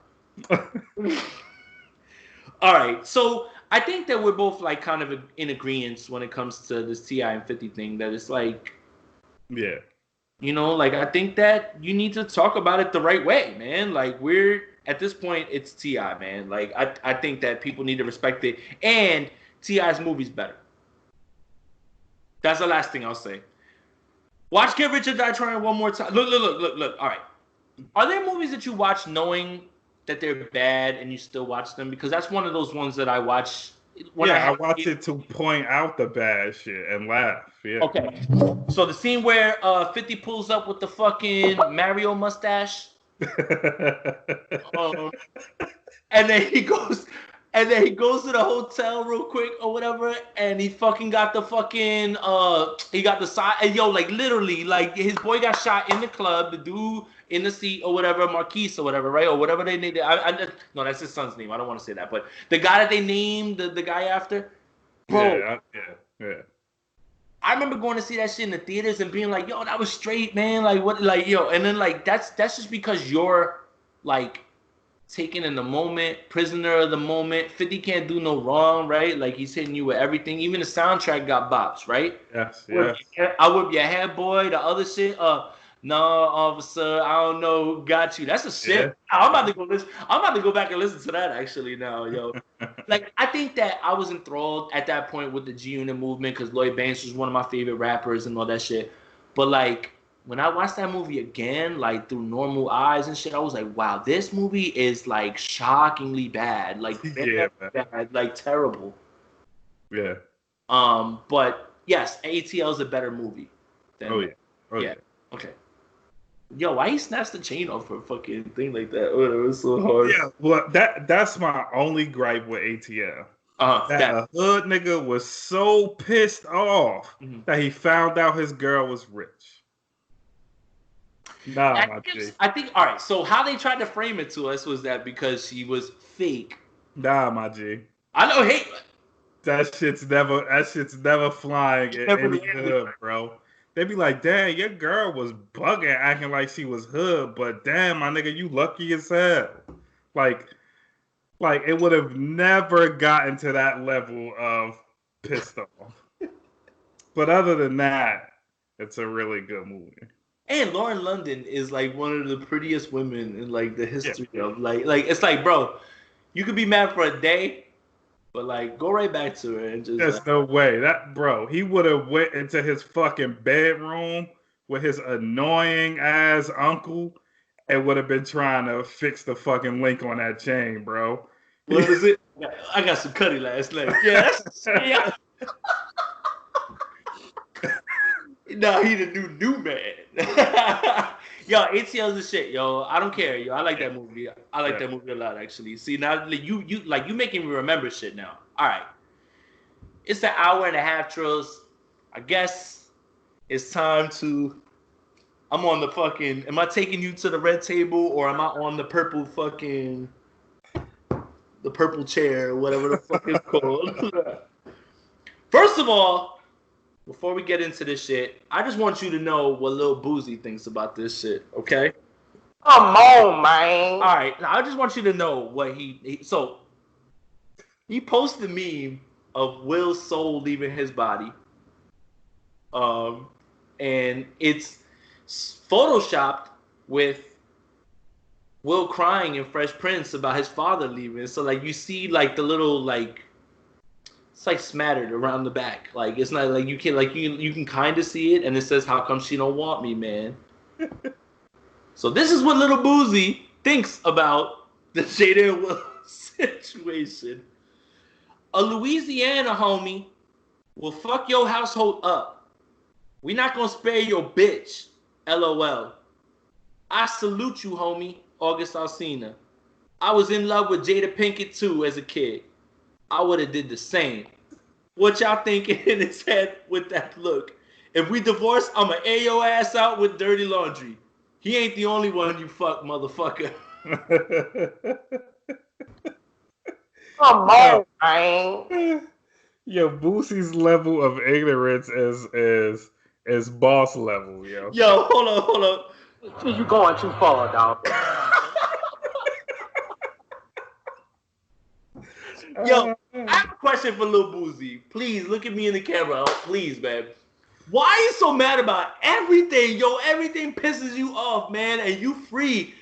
All right, so I think that we're both like kind of in agreement when it comes to this T.I. and 50 thing. That it's like, yeah. You know, like I think that you need to talk about it the right way, man. Like we're at this point, it's T.I., man. Like I think that people need to respect it, and T.I.'s movie's better. That's the last thing I'll say. Watch Get Rich or Die Trying one more time. Look. All right, are there movies that you watch knowing that they're bad and you still watch them? Because that's one of those ones that I watch. I watch it to point out the bad shit and laugh. Yeah. Okay. So the scene where 50 pulls up with the fucking Mario mustache. And then he goes to the hotel real quick or whatever, and he fucking got the fucking he got the side, and yo, like literally, like his boy got shot in the club, the dude in the seat or whatever, Marquise or whatever, right? Or whatever they named it. No, that's his son's name. I don't want to say that, but the guy that they named the guy after, bro. Yeah. I remember going to see that shit in the theaters and being like, yo, that was straight, man. Like what, like yo, and then like that's just because you're like taken in the moment, prisoner of the moment. 50 can't do no wrong, right? Like he's hitting you with everything. Even the soundtrack got bops, right? Yes. I whip your head, boy. The other shit, no, officer, I don't know, got you. That's a shit. Yeah. I'm about to go listen. I'm about to go back and listen to that actually now, yo. Like I think that I was enthralled at that point with the G Unit movement because Lloyd Banks was one of my favorite rappers and all that shit. But like when I watched that movie again, like through normal eyes and shit, I was like, wow, this movie is like shockingly bad. Like bad, like terrible. Yeah. But yes, ATL is a better movie. Oh yeah. Yeah. Okay. Yo, why he snatched the chain off her fucking thing like that? Oh, it was so hard. Yeah, well, that's my only gripe with ATL. That a hood nigga was so pissed off that he found out his girl was rich. Nah, my G. I think, all right, so how they tried to frame it to us was that because she was fake. Nah, my G. I know, hey. That shit's never flying in any hood, bro. They be like, damn, your girl was bugging, acting like she was hood, but damn, my nigga, you lucky as hell. Like it would have never gotten to that level of pissed off. But other than that, it's a really good movie. And Lauren London is like one of the prettiest women in like the history of like it's like, bro, you could be mad for a day, but like go right back to her and just. There's no way that, bro. He would have went into his fucking bedroom with his annoying ass uncle and would have been trying to fix the fucking link on that chain, bro. What is it? I got some cutty last night. Yeah, yeah. Nah, he the new man. Yo, ATL's the shit, yo. I don't care, yo. I like that movie. I like that movie a lot, actually. See, now you making me remember shit now. All right, it's an hour and a half, Trills. I guess it's time to. I'm on the fucking. Am I taking you to the red table or am I on the purple fucking? The purple chair, whatever the fuck it's called. First of all, before we get into this shit, I just want you to know what Lil Boozy thinks about this shit, okay? Come on, man. All right, now I just want you to know what he posted a meme of Will's soul leaving his body. And it's photoshopped with Will crying in Fresh Prince about his father leaving. So like you see like the little like it's like smattered around the back. Like it's not like you can like you can kind of see it and it says how come she don't want me, man. So this is what Little Boozy thinks about the Jada and Will situation. A Louisiana homie will fuck your household up. We not gonna spare your bitch. LOL. I salute you, homie. August Alsina. I was in love with Jada Pinkett too as a kid. I would have did the same. What y'all thinking in his head with that look? If we divorce, I'ma air your ass out with dirty laundry. He ain't the only one you fuck, motherfucker. Come on, man. Yo, Boosie's level of ignorance is boss level, yo. Yo, hold on. You going too far, dog. Yo, I have a question for Lil Boozy. Please look at me in the camera. Please, man. Why are you so mad about everything? Yo, everything pisses you off, man, and you free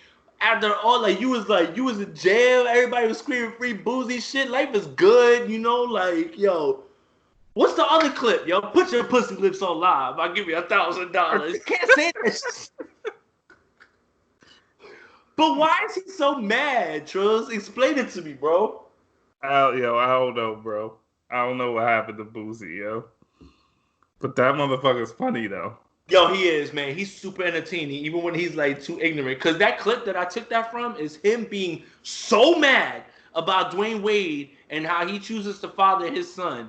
after all. Like you was in jail. Everybody was screaming free Boozy shit. Life is good, you know. Like, yo, what's the other clip? Yo, put your pussy lips on live. I'll give you $1,000. Can't say that. But why is he so mad, Trills? Explain it to me, bro. I don't know, bro. I don't know what happened to Boozy, yo. But that motherfucker's funny, though. Yo, he is, man. He's super entertaining, even when he's, like, too ignorant. Because that clip that I took that from is him being so mad about Dwayne Wade and how he chooses to father his son.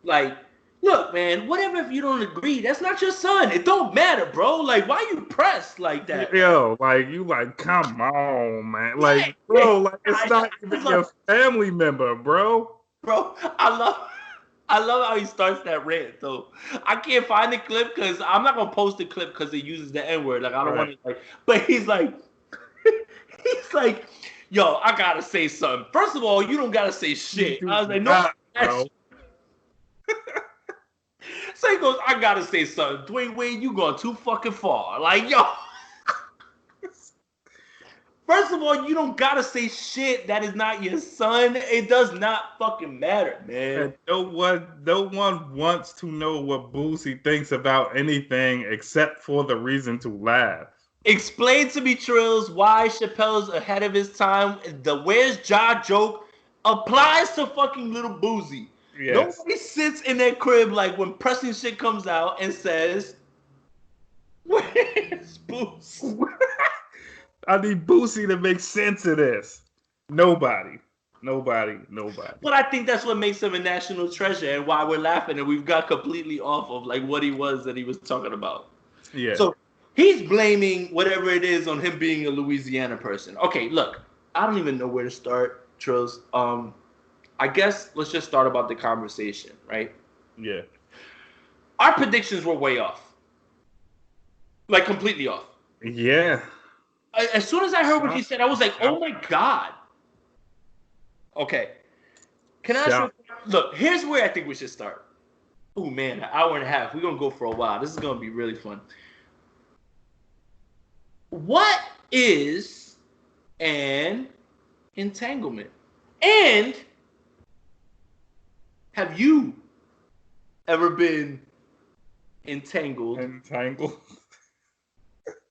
Like, look, man, whatever if you don't agree, that's not your son. It don't matter, bro. Like, why you pressed like that? Yo, like, you like, come on, man. Like, bro, like, it's not even your family member, bro. Bro, I love how he starts that rant, though. I can't find the clip because I'm not going to post the clip because it uses the N-word. Like, I don't want to, like, but he's like, yo, I got to say something. First of all, you don't got to say shit. I was like, no, bro. So he goes, I got to say something. Dwayne Wade, you going too fucking far. Like, yo. First of all, you don't gotta say shit that is not your son. It does not fucking matter, man. And no one wants to know what Boosie thinks about anything except for the reason to laugh. Explain to me, Trills, why Chappelle's ahead of his time. The Where's Ja joke applies to fucking Little Boosie. Yes. Nobody sits in their crib like when pressing shit comes out and says, "Where's Boosie?" I need Boosie to make sense of this. Nobody. But I think that's what makes him a national treasure and why we're laughing and we've got completely off of like what he was that he was talking about. Yeah. So he's blaming whatever it is on him being a Louisiana person. Okay, look, I don't even know where to start, Trills. I guess let's just start about the conversation, right? Yeah. Our predictions were way off. Like completely off. Yeah. As soon as I heard what he said, I was like, oh my God. Okay. Can I ask you? Look, here's where I think we should start. Oh man, an hour and a half. We're gonna go for a while. This is gonna be really fun. What is an entanglement? And have you ever been entangled?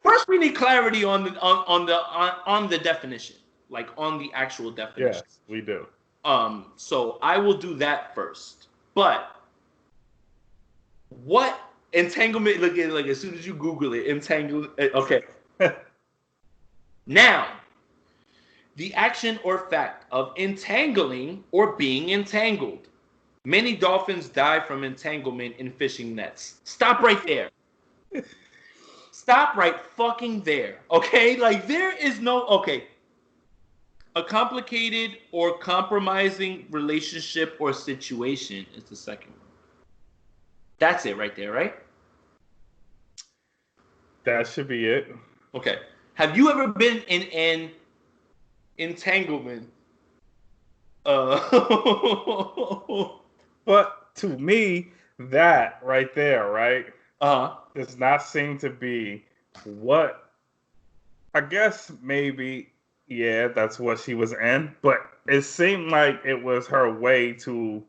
First, we need clarity on the definition, like on the actual definition. Yes, we do. So I will do that first. But what entanglement? Look at like as soon as you Google it, entangle. Okay. Now, the action or fact of entangling or being entangled. Many dolphins die from entanglement in fishing nets. Stop right there. Stop right fucking there. Okay? Like there is no okay. A complicated or compromising relationship or situation is the second one. That's it right there, right? That should be it. Okay. Have you ever been in an entanglement? But to me, that right there, right, Uh-huh. does not seem to be what I guess maybe, yeah, that's what she was in, but it seemed like it was her way to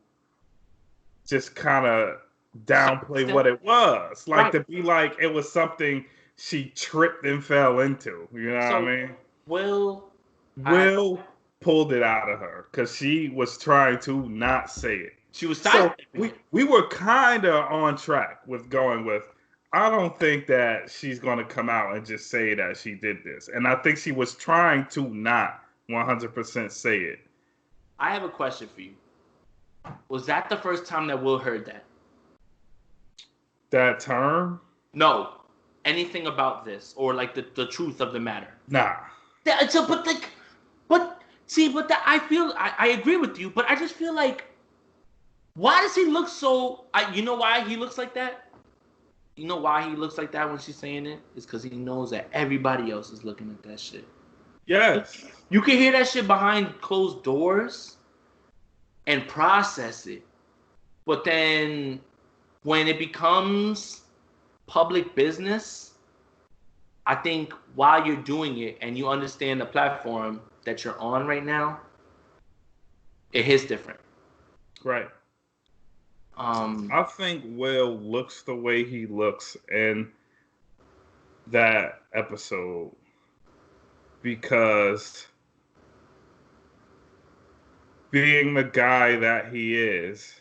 just kind of downplay what it was. Like to be like it was something she tripped and fell into. You know what I mean? Will pulled it out of her because she was trying to not say it. She was so we were kind of on track with going with, I don't think that she's going to come out and just say that she did this. And I think she was trying to not 100% say it. I have a question for you. Was that the first time that Will heard that? That term? No. Anything about this or like the truth of the matter? Nah. I feel I agree with you, but I just feel like why does he look so? You know why he looks like that? You know why he looks like that when she's saying it? It's because he knows that everybody else is looking at that shit. Yes. You can hear that shit behind closed doors and process it. But then when it becomes public business, I think while you're doing it and you understand the platform that you're on right now, it hits different. Right. I think Will looks the way he looks in that episode because being the guy that he is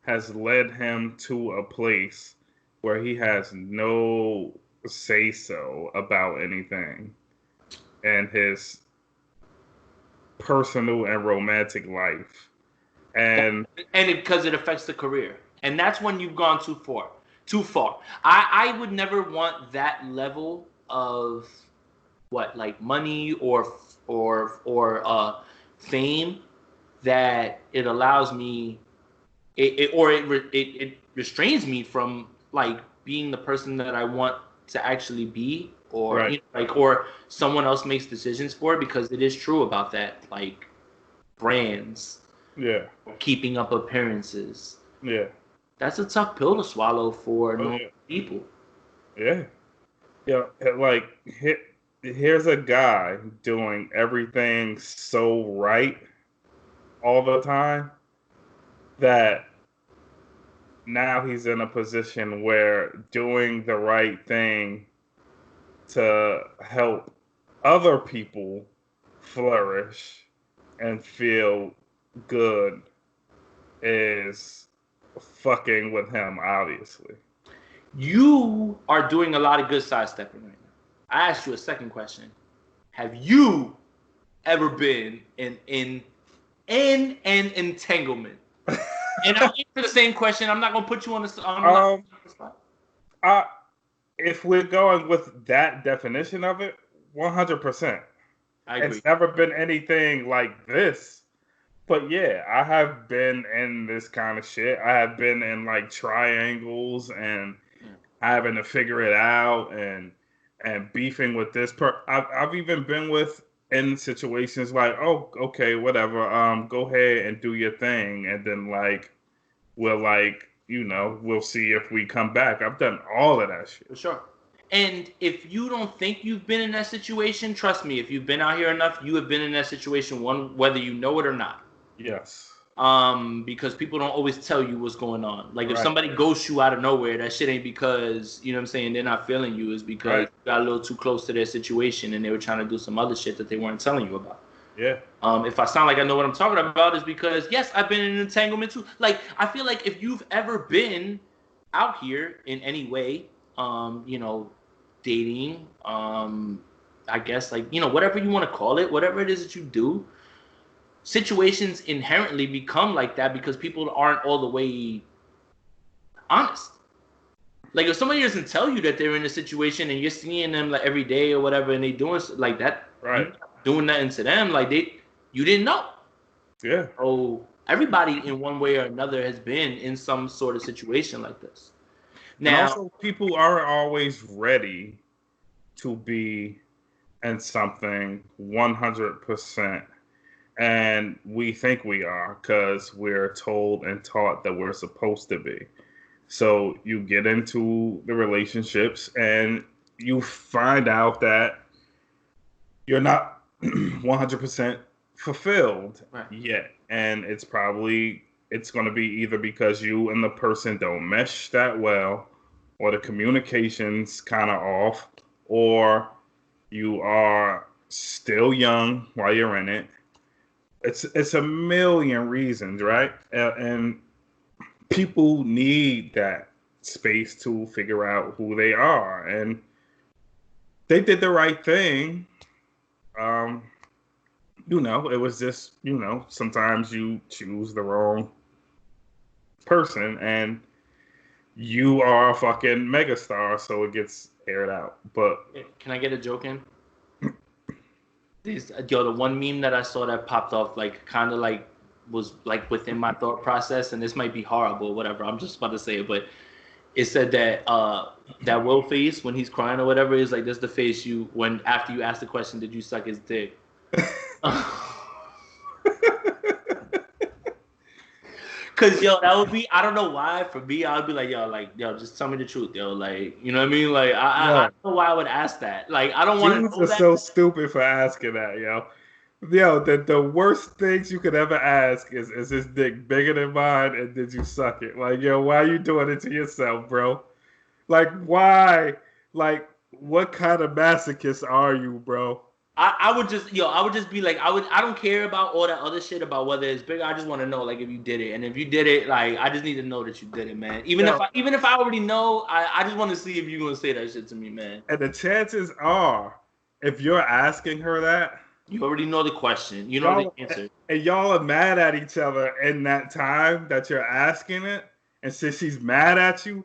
has led him to a place where he has no say-so about anything in his personal and romantic life. And because it affects the career. And that's when you've gone too far. I would never want that level of money or fame that it allows me it restrains me from like being the person that I want to actually be or right. Or someone else makes decisions for it, because it is true about that, like brands. Yeah. Keeping up appearances. Yeah. That's a tough pill to swallow for normal people. Yeah. Yeah. Like, here's a guy doing everything so right all the time that now he's in a position where doing the right thing to help other people flourish and feel good is fucking with him, obviously. You are doing a lot of good sidestepping right now. I asked you a second question. have you ever been in an entanglement? And I'll answer the same question. I'm not gonna put you on the spot. If we're going with that definition of it, 100%. I agree. It's never been anything like this. But yeah, I have been in this kind of shit. I have been in like triangles and having to figure it out and beefing with this I've even been in situations like, oh, okay, whatever, go ahead and do your thing, and then like we'll see if we come back. I've done all of that shit. For sure. And if you don't think you've been in that situation, trust me, if you've been out here enough, you have been in that situation, whether you know it or not. Yes. Because people don't always tell you what's going on. Like, if somebody ghosts you out of nowhere, that shit ain't because, you know what I'm saying, they're not feeling you. It's because you got a little too close to their situation and they were trying to do some other shit that they weren't telling you about. Yeah. If I sound like I know what I'm talking about, is because, yes, I've been in an entanglement too. Like, I feel like if you've ever been out here in any way, dating, I guess, like, whatever you want to call it, whatever it is that you do, situations inherently become like that because people aren't all the way honest. Like, if somebody doesn't tell you that they're in a situation and you're seeing them like every day or whatever, and they doing like that, doing nothing to them, like you didn't know. Yeah. So everybody in one way or another has been in some sort of situation like this. Now, and also, people aren't always ready to be in something 100%. And we think we are because we're told and taught that we're supposed to be. So you get into the relationships and you find out that you're not 100% fulfilled yet. And it's going to be either because you and the person don't mesh that well, or the communication's kind of off, or you are still young while you're in it. It's a million reasons, right? And people need that space to figure out who they are, and they did the right thing. It was just, sometimes you choose the wrong person, and you are a fucking megastar, so it gets aired out. But can I get a joke in? The one meme that I saw that popped off, like, kind of like was like within my thought process, and this might be horrible or whatever, I'm just about to say it, but it said that that Will face when he's crying or whatever is like, that's the face you when after you ask the question, did you suck his dick? Cause that would be, I don't know why, for me I would be like, just tell me the truth, like, you know what I mean, like I don't know why I would ask that, like I don't want to know that. So stupid for asking that, the worst things you could ever ask is his dick bigger than mine, and did you suck it? Like, why are you doing it to yourself, bro? Like, why? Like, what kind of masochist are you, bro? I would just be like, I don't care about all that other shit about whether it's bigger. I just want to know, like, if you did it, and if you did it, like, I just need to know that you did it, man. Even if I already know, I just want to see if you're gonna say that shit to me, man. And the chances are, if you're asking her that, you already know the question, you know the answer, and y'all are mad at each other in that time that you're asking it, and since she's mad at you,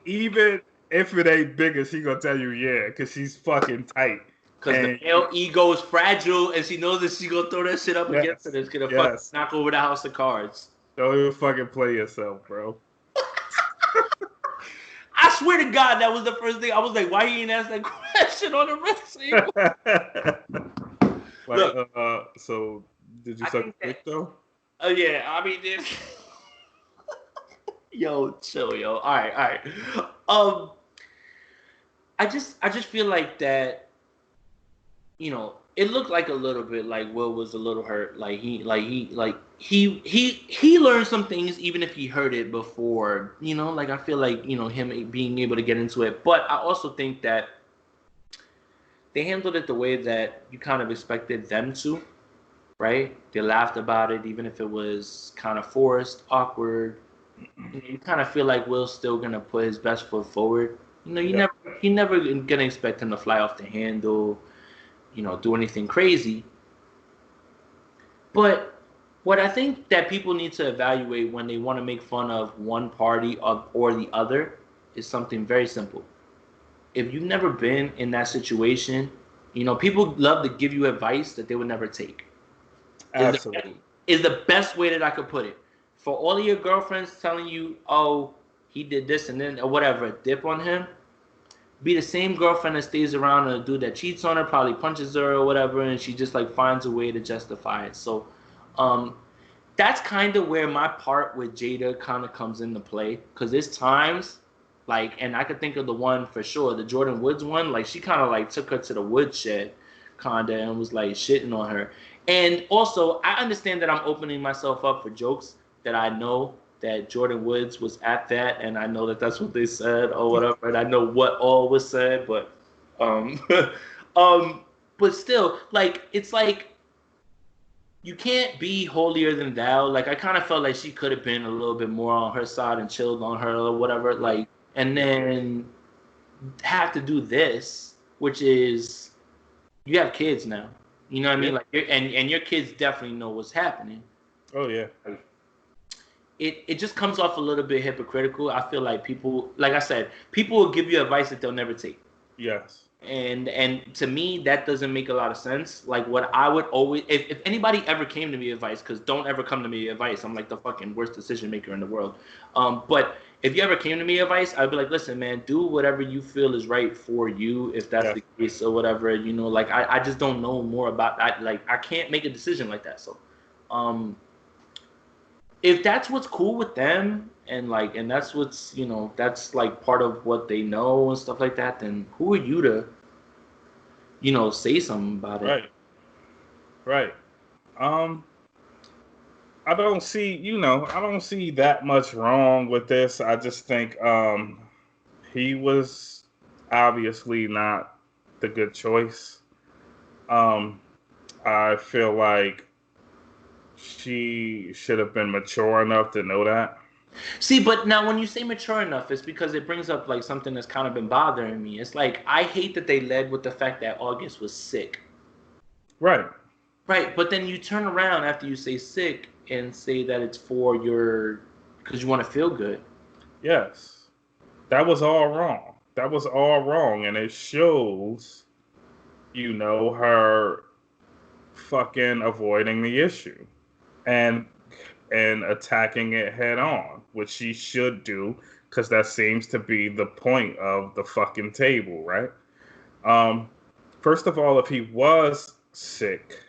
even if it ain't bigger, she gonna tell you because she's fucking tight. Because the male ego is fragile, and she knows that she gonna throw that shit up against it. It's gonna fucking knock over the house of cards. Don't even fucking play yourself, bro. I swear to God, that was the first thing. I was like, why you ain't ask that question on the wrestling? Look, so did you suck a dick though? Oh yeah, I mean, yo, chill, yo. All right. I just feel like that. It looked like a little bit like Will was a little hurt. Like he learned some things even if he heard it before. Like I feel like him being able to get into it. But I also think that they handled it the way that you kind of expected them to, right? They laughed about it even if it was kind of forced, awkward. You kind of feel like Will's still gonna put his best foot forward. You never gonna expect him to fly off the handle. do anything crazy. But what I think that people need to evaluate when they want to make fun of one party or the other is something very simple. If you've never been in that situation, people love to give you advice that they would never take. Absolutely. Is the best way that I could put it. For all of your girlfriends telling you, oh, he did this and then or whatever, dip on him, be the same girlfriend that stays around a dude that cheats on her, probably punches her or whatever, and she just like finds a way to justify it. So that's kind of where my part with Jada kind of comes into play, because there's times like, and I could think of the one for sure, the Jordan Woods one, like she kind of like took her to the woodshed kind of and was like shitting on her. And also I understand that I'm opening myself up for jokes that I know that Jordan Woods was at that, and I know that that's what they said or whatever, and I know what all was said, but but still, like, it's like you can't be holier than thou. Like, I kind of felt like she could have been a little bit more on her side and chilled on her or whatever, like, and then have to do this, which is you have kids now. You know what I mean? Like, and your kids definitely know what's happening. Oh yeah. It just comes off a little bit hypocritical. I feel like people, like I said, people will give you advice that they'll never take. Yes. And to me, that doesn't make a lot of sense. Like, what I would always, if anybody ever came to me advice, because don't ever come to me advice, I'm like the fucking worst decision maker in the world. But if you ever came to me advice, I'd be like, listen, man, do whatever you feel is right for you, if that's the case or whatever. Like, I just don't know more about that. Like, I can't make a decision like that. So, if that's what's cool with them, and that's what's, that's like part of what they know and stuff like that, then who are you to, say something about it? Right. I don't see that much wrong with this. I just think he was obviously not the good choice. I feel like she should have been mature enough to know that. See, but now when you say mature enough, it's because it brings up like something that's kind of been bothering me. It's like, I hate that they led with the fact that August was sick. Right. Right, but then you turn around after you say sick and say that it's because you want to feel good. Yes. That was all wrong. And it shows, her fucking avoiding the issue and attacking it head on, which she should do, because that seems to be the point of the fucking table, right? First of all, if he was sick,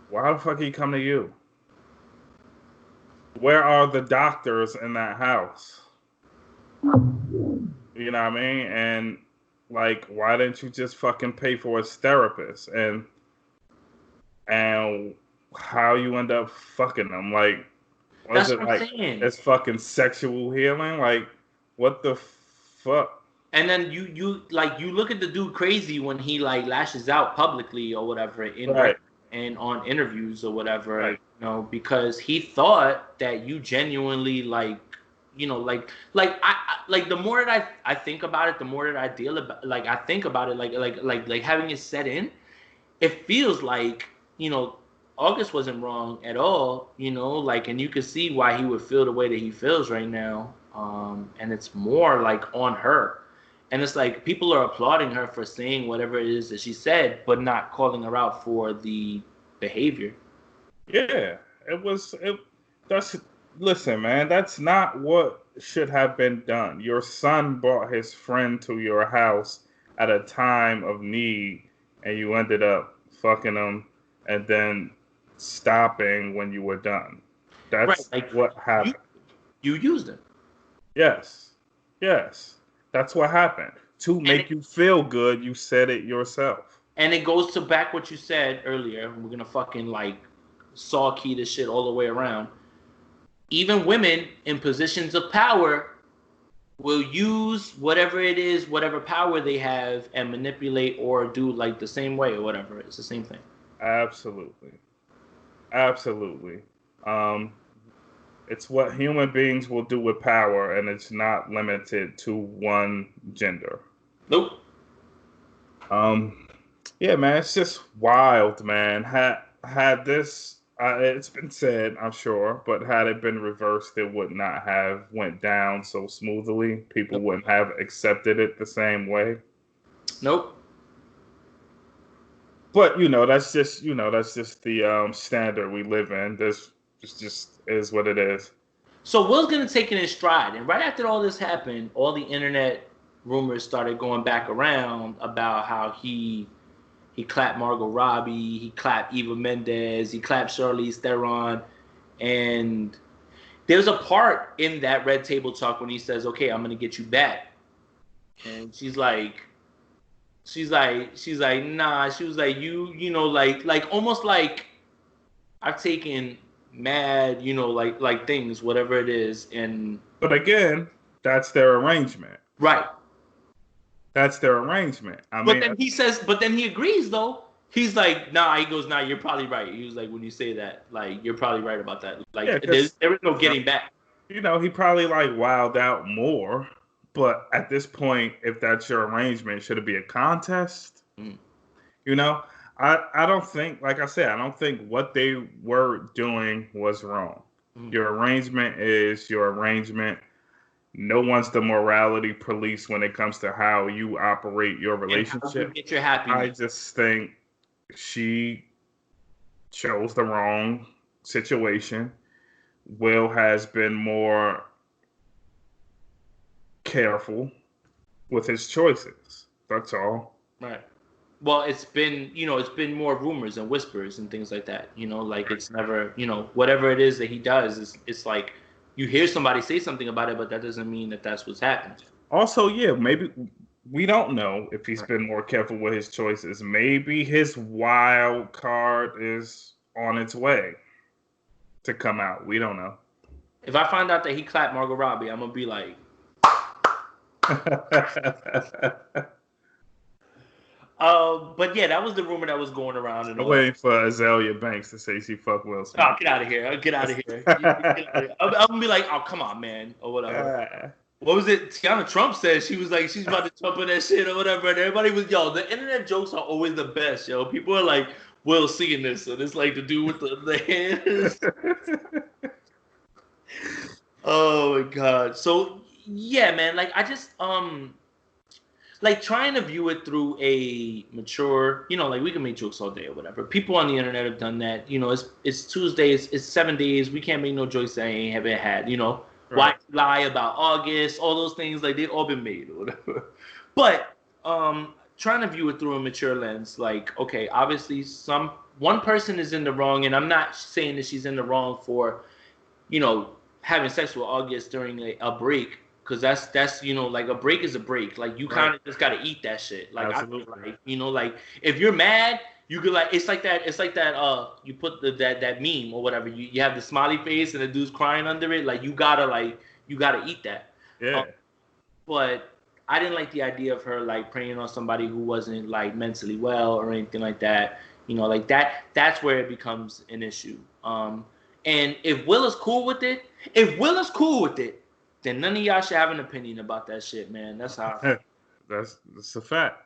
why the fuck he come to you? Where are the doctors in that house? You know what I mean? And like, why didn't you just fucking pay for his therapist? And how you end up fucking them? Like, was it like it's fucking sexual healing? Like, what the fuck? And then you look at the dude crazy when he like lashes out publicly or whatever and on interviews or whatever, because he thought that you genuinely I the more that I think about it, the more that I think about it, like having it set in, it feels like, August wasn't wrong at all, and you could see why he would feel the way that he feels right now. And it's more like on her. And it's like people are applauding her for saying whatever it is that she said, but not calling her out for the behavior. Yeah, listen, man, that's not what should have been done. Your son brought his friend to your house at a time of need, and you ended up fucking him and then stopping when you were done. That's what happened. You used him. Yes. That's what happened. To make you feel good, you said it yourself. And it goes to back what you said earlier. We're going to fucking saw key this shit all the way around. Even women in positions of power will use whatever it is, whatever power they have, and manipulate or do the same way or whatever. It's the same thing. Absolutely. It's what human beings will do with power, and it's not limited to one gender. Nope. Yeah, man, it's just wild, man. Had this, it's been said, I'm sure, but had it been reversed, it would not have went down so smoothly. People Nope. wouldn't have accepted it the same way. Nope. But that's just the standard we live in. This just is what it is. So Will's gonna take it in stride, and right after all this happened, all the internet rumors started going back around about how he clapped Margot Robbie, he clapped Eva Mendes, he clapped Charlize Theron, and there's a part in that Red Table Talk when he says, "Okay, I'm gonna get you back," and she's like, nah. She was like, you know, like almost like I've taken mad, you know, like things, whatever it is, and But again, that's their arrangement. right. That's their arrangement. But then he says, but then he agrees though. He's like, nah. He goes, nah. You're probably right. He was like, when you say that, like, you're probably right about that. Like, Yeah, there is no getting back. you know, he probably like wowed out more. But at this point, if that's your arrangement, should it be a contest? Mm. You know, I don't think, like I said, I don't think what they were doing was wrong. Your arrangement is your arrangement. No one's the morality police when it comes to how you operate your relationship. You get your happiness. I just think she chose the wrong situation. Will has been more careful with his choices. That's all. Right. Well, it's been more rumors and whispers and things like that. You know, like it's never, whatever it is that he does, it's like you hear somebody say something about it, but that doesn't mean that that's what's happened. Also, yeah, maybe we don't know if he's been more careful with his choices. Maybe his wild card is on its way to come out. We don't know. If I find out that he clapped Margot Robbie, I'm gonna be like, but yeah, that was the rumor that was going around. And I'm waiting for Azalea Banks to say she fucked Will Smith. Oh, get out of here! Get out of here! I'm gonna be like, oh, come on, man, or whatever. What was it? Tiana Trump said she was like, she's about to jump on that shit or whatever. And everybody was, the internet jokes are always the best, yo. People are like, Will seeing this, and it's like the dude with the hands. Oh my god! So yeah, man, like I just like trying to view it through a mature, like we can make jokes all day or whatever. People on the internet have done that. It's Tuesdays, it's 7 days. We can't make no jokes that I haven't had. Right. Why lie about August? All those things, like they've all been made or whatever. But trying to view it through a mature lens, like okay, obviously one person is in the wrong, and I'm not saying that she's in the wrong for, having sex with August during a break. Cause that's like a break is a break. Like you kind of just gotta eat that shit. Like absolutely. Like if you're mad, you could like it's like that you put that meme or whatever. You have the smiley face and the dude's crying under it. Like you gotta eat that. Yeah. But I didn't like the idea of her like preying on somebody who wasn't like mentally well or anything like that. Like that's where it becomes an issue. And if Will is cool with it, then none of y'all should have an opinion about that shit, man. That's how I feel. That's a fact.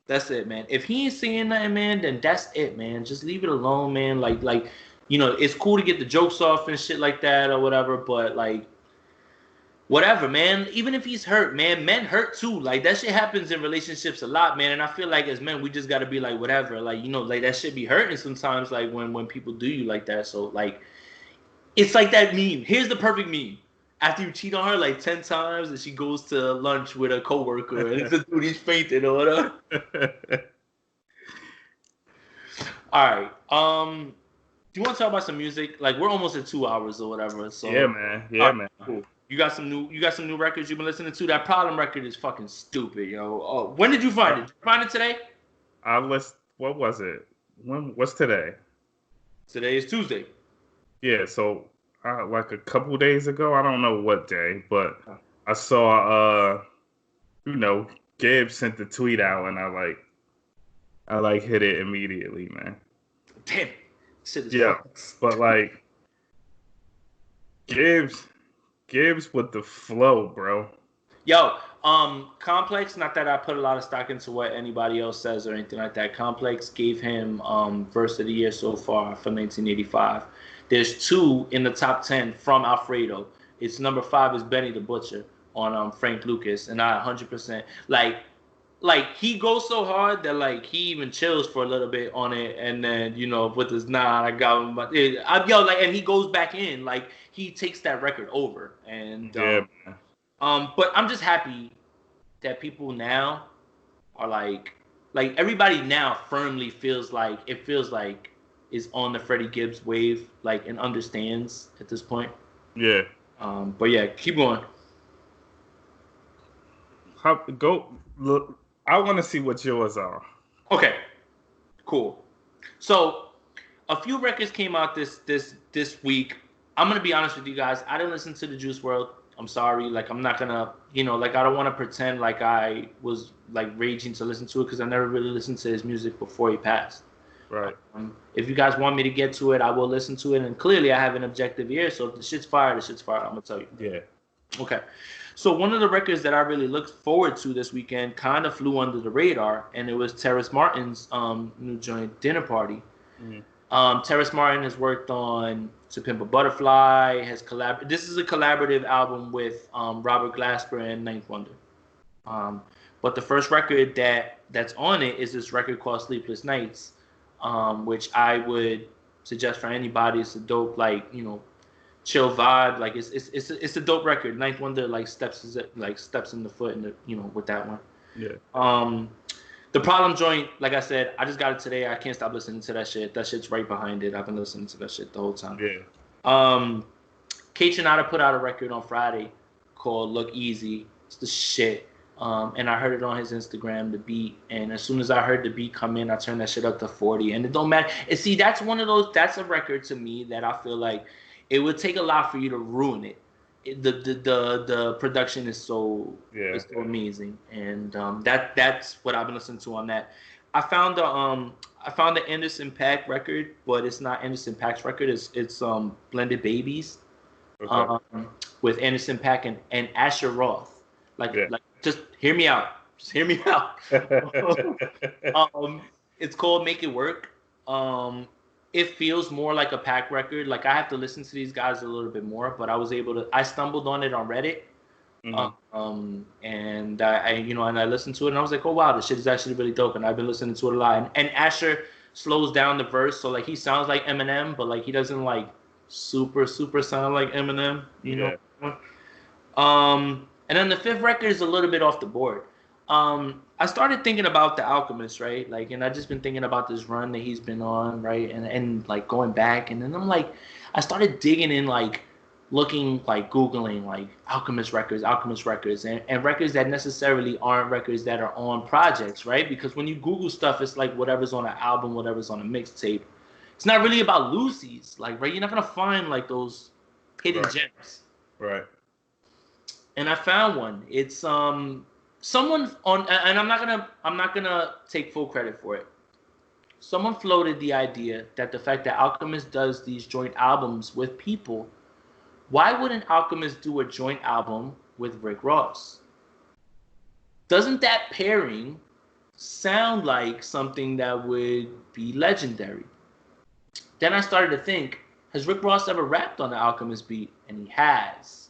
That's it, man. If he ain't saying nothing, man, then that's it, man. Just leave it alone, man. Like, it's cool to get the jokes off and shit like that or whatever, but like, whatever, man. Even if he's hurt, man, men hurt too. Like that shit happens in relationships a lot, man. And I feel like as men, we just gotta be like, whatever. Like, like that shit be hurting sometimes, like when people do you like that. So like, it's like that meme. Here's the perfect meme. After you cheat on her like 10 times and she goes to lunch with a coworker and it's a dude, he's fainting or whatever. All right. Do you want to talk about some music? Like we're almost at 2 hours or whatever. So yeah, man. Yeah, man. Cool. You got some new records you've been listening to? That Problem record is fucking stupid, yo. Oh, when did you find it? Did you find it today? What was it? What's today? Today is Tuesday. Yeah, so like a couple days ago, I don't know what day, but I saw Gabe sent the tweet out, and I hit it immediately, man. Damn, shit is yeah, fucking... but like Gibbs with the flow, bro. Yo, Complex, not that I put a lot of stock into what anybody else says or anything like that. Complex gave him verse of the year so far for 1985. There's 2 in the top 10 from Alfredo. It's number 5 is Benny the Butcher on Frank Lucas, and I 100% like he goes so hard that like he even chills for a little bit on it, and then with his I got him, but and he goes back in, like he takes that record over, and but I'm just happy that people now are like everybody now firmly feels like is on the Freddie Gibbs wave, like, and understands at this point. Yeah. But yeah, keep going. Go look. I want to see what yours are. Okay, cool. So a few records came out this week. I'm gonna be honest with you guys. I didn't listen to the Juice WRLD. I'm sorry. Like, I'm not gonna, like, I don't want to pretend like I was like raging to listen to it, because I never really listened to his music before he passed. Right. If you guys want me to get to it, I will listen to it. And clearly, I have an objective ear. So if the shit's fire, the shit's fire. I'm gonna tell you. Yeah. Okay. So one of the records that I really looked forward to this weekend kind of flew under the radar, and it was Terrace Martin's new joint, Dinner Party. Mm-hmm. Terrace Martin has worked on To Pimp a Butterfly, this is a collaborative album with Robert Glasper and Ninth Wonder. But the first record that's on it is this record called Sleepless Nights, which I would suggest for anybody. It's a dope, like, chill vibe. Like, it's a dope record. Ninth Wonder like steps in the foot in the, with that one. Yeah. The Problem joint, like I said, I just got it today. I can't stop listening to that shit. That shit's right behind it. I've been listening to that shit the whole time. Yeah. K Tronada put out a record on Friday called Look Easy. It's the shit. And I heard it on his Instagram, the beat. And as soon as I heard the beat come in, I turned that shit up to 40. And it don't matter. And see, that's a record to me that I feel like it would take a lot for you to ruin it. The production is so amazing, and that's what I've been listening to on that. I found the Anderson .Paak record, but it's not Anderson .Paak's record. It's Blended Babies, with Anderson .Paak and Asher Roth. Like just hear me out. Just hear me out. It's called Make It Work. It feels more like a Paak record. Like, I have to listen to these guys a little bit more, but I stumbled on it on Reddit. Mm-hmm. And I listened to it, and I was like, oh wow, this shit is actually really dope. And I've been listening to it a lot. And Asher slows down the verse, so like he sounds like Eminem, but like he doesn't like super sound like Eminem, you know. And then the fifth record is a little bit off the board. I started thinking about The Alchemist, right? Like, and I've just been thinking about this run that he's been on, right? And like going back, and then I'm like, I started digging in, like looking, like Googling, like Alchemist records, and records that necessarily aren't records that are on projects, right? Because when you Google stuff, it's like whatever's on an album, whatever's on a mixtape. It's not really about Lucy's, like, right? You're not gonna find like those hidden gems, right? And I found one. It's someone on, and I'm not gonna take full credit for it. Someone floated the idea that the fact that Alchemist does these joint albums with people, why wouldn't Alchemist do a joint album with Rick Ross? Doesn't that pairing sound like something that would be legendary? Then I started to think, has Rick Ross ever rapped on the Alchemist beat? And he has.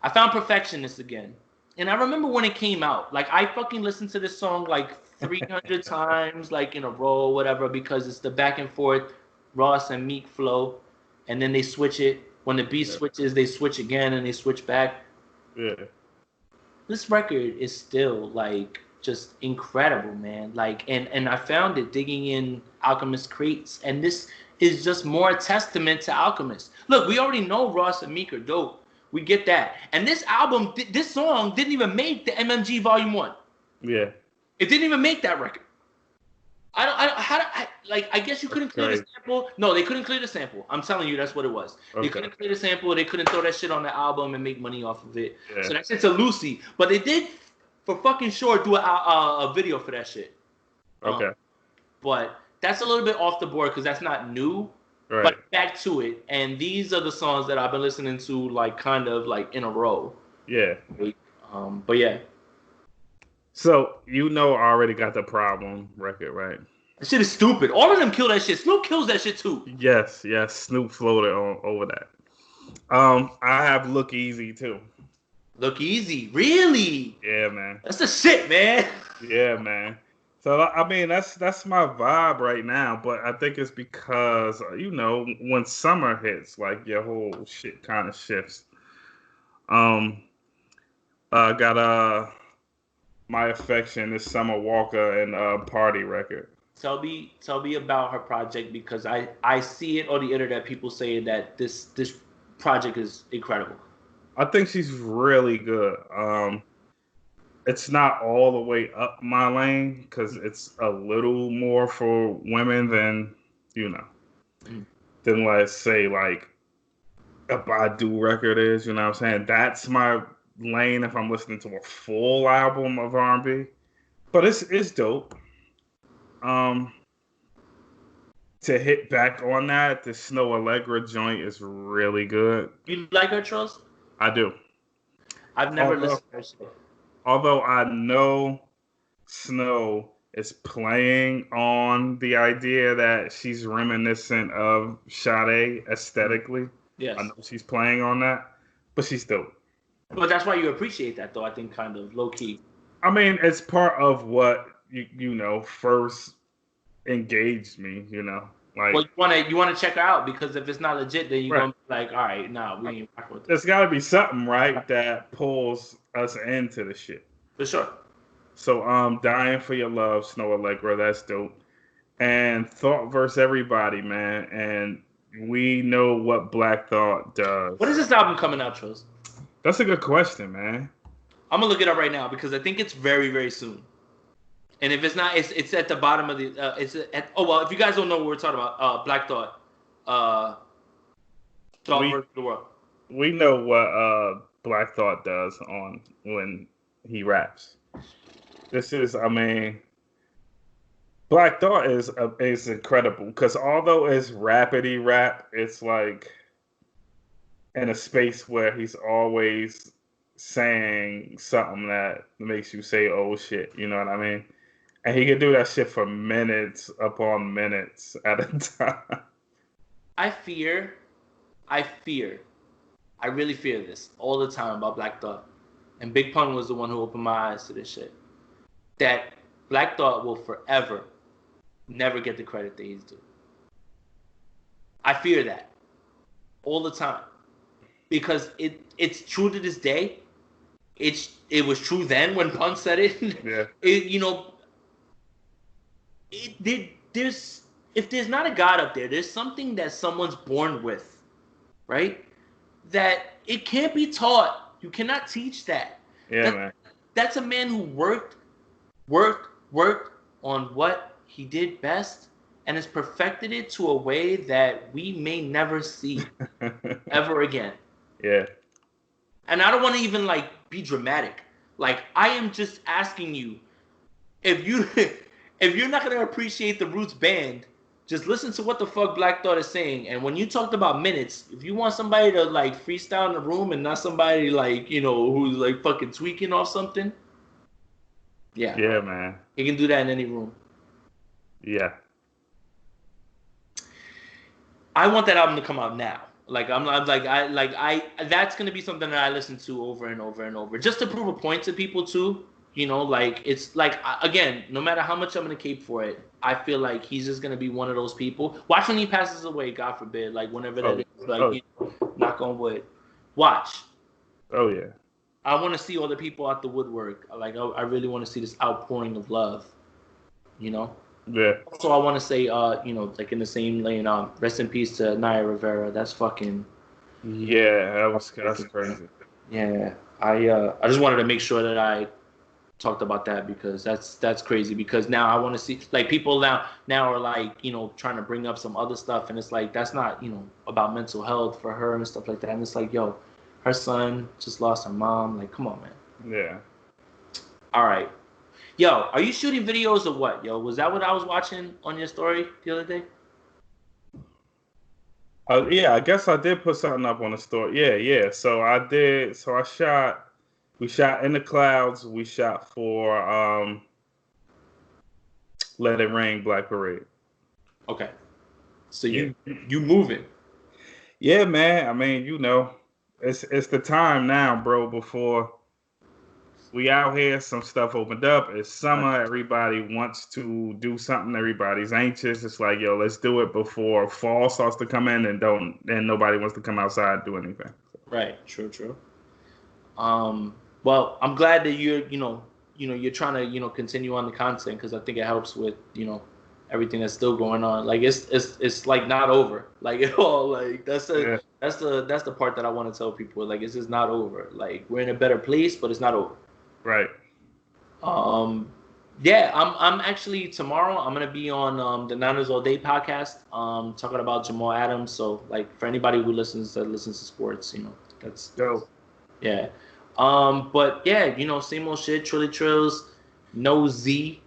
I found Perfectionist again. And I remember when it came out, like, I fucking listened to this song like 300 times, like in a row, whatever, because it's the back and forth Ross and Meek flow, and then they switch it. When the beat switches, they switch again, and they switch back. Yeah. This record is still like just incredible, man. Like, and I found it digging in Alchemist crates, and this is just more a testament to Alchemist. Look, we already know Ross and Meek are dope. We get that. And this album, this song didn't even make the MMG Volume 1. Yeah. It didn't even make that record. I guess you couldn't clear the sample. No, they couldn't clear the sample. I'm telling you, that's what it was. Okay. They couldn't clear the sample. They couldn't throw that shit on the album and make money off of it. Yeah. So that shit's a Lucy. But they did, for fucking sure, do a video for that shit. Okay. But that's a little bit off the board because that's not new. Right. But back to it, and these are the songs that I've been listening to, like, kind of like in a row. Yeah. But yeah, So I already got the Problem record, right? that shit is stupid. All of them kill that shit. Snoop kills that shit too. Yes. Snoop floated on over that. I have Look Easy too. Look Easy, really? Yeah, man. That's the shit, man. Yeah, man. So I mean, that's my vibe right now. But I think it's because when summer hits, like your whole shit kind of shifts. Got My Affection is Summer Walker and Party record. Tell me about her project, because I see it on the internet. People saying that this project is incredible. I think she's really good. It's not all the way up my lane because it's a little more for women than than let's say like a Badu record is. You know what I'm saying? That's my lane if I'm listening to a full album of R&B. But it's dope. To hit back on that, the Snow Allegra joint is really good. You like her, Trills? I do. I've never listened to her shit. Although I know Snow is playing on the idea that she's reminiscent of Sade aesthetically. Yes. I know she's playing on that, but she's dope. But that's why you appreciate that, though, I think, kind of low-key. I mean, it's part of what, first engaged me, Like, well, you wanna check her out, because if it's not legit, then you're gonna be like, all right, nah, we ain't rocking with this. There's got to be something, right, that pulls us into the shit. For sure. So, Dying for Your Love, Snow Allegra, that's dope. And Thought vs. Everybody, man. And we know what Black Thought does. What is this album coming out, Trills? That's a good question, man. I'm gonna look it up right now, because I think it's very, very soon. And if it's not, it's at the bottom of the. If you guys don't know what we're talking about, Black Thought, Thought versus the World. We know what Black Thought does when he raps. This is, Black Thought is incredible, because although it's rapidy rap, it's like in a space where he's always saying something that makes you say, "Oh shit," you know what I mean? And he can do that shit for minutes upon minutes at a time. I really fear this all the time about Black Thought. And Big Pun was the one who opened my eyes to this shit. That Black Thought will forever never get the credit that he's due. I fear that all the time. Because it's true to this day. It was true then when Pun said it. Yeah. If there's not a God up there, there's something that someone's born with, right? That it can't be taught. You cannot teach that. Yeah, man. That's a man who worked on what he did best and has perfected it to a way that we may never see ever again. Yeah. And I don't want to even be dramatic. I am just asking you, if you're not gonna appreciate the Roots band, just listen to what the fuck Black Thought is saying. And when you talked about minutes, if you want somebody to freestyle in the room and not somebody who's fucking tweaking off something, yeah, man, he can do that in any room. Yeah. I want that album to come out now. That's gonna be something that I listen to over and over and over, just to prove a point to people too. Again, no matter how much I'm gonna cape for it, I feel like he's just gonna be one of those people. Watch when he passes away, God forbid, whenever that is, knock on wood. Watch. Oh yeah. I want to see all the people out the woodwork. I really want to see this outpouring of love. Yeah. Also, I want to say, in the same lane, rest in peace to Naya Rivera. That's fucking. Yeah, that's crazy. Yeah, I just wanted to make sure that I talked about that, because that's crazy. Because now I want to see people now are trying to bring up some other stuff, and it's that's not about mental health for her and stuff like that. And it's yo, her son just lost her mom. Come on, man. Yeah. All right. Yo, are you shooting videos or what? Yo, was that what I was watching on your story the other day? Yeah, I guess I did put something up on the story. Yeah. So I did. So I shot We shot In the Clouds. We shot for Let It Rain, Black Parade. Okay. So you moving. Yeah, man. I mean, you know, it's the time now, bro, before we out here. Some stuff opened up. It's summer. Everybody wants to do something. Everybody's anxious. It's like, yo, let's do it before fall starts to come in and nobody wants to come outside and do anything. Right. True. Well, I'm glad that you're trying to, continue on the content, because I think it helps with, everything that's still going on. Like it's like not over. Like at all. Like that's the part that I want to tell people. Like it's just not over. Like we're in a better place, but it's not over. Right. Yeah, I'm actually tomorrow I'm gonna be on the Niners All Day podcast, talking about Jamal Adams. So like for anybody who listens to sports, that's dope. Yeah. But yeah, same old shit, Trills, no Z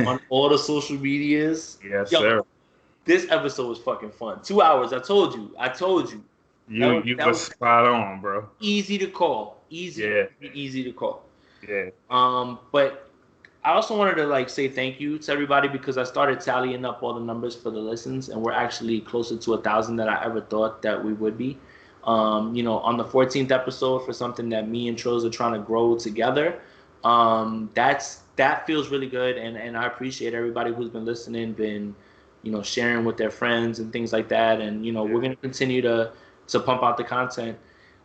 on all the social medias. Yes, sir. This episode was fucking fun. 2 hours. I told you. You was spot on, bro. Easy to call. Easy to call. Yeah. But I also wanted to say thank you to everybody, because I started tallying up all the numbers for the listens, and we're actually closer to 1,000 than I ever thought that we would be. On the 14th episode, for something that me and Trills are trying to grow together, that feels really good, and I appreciate everybody who's been listening, been sharing with their friends and things like that, and we're gonna continue to pump out the content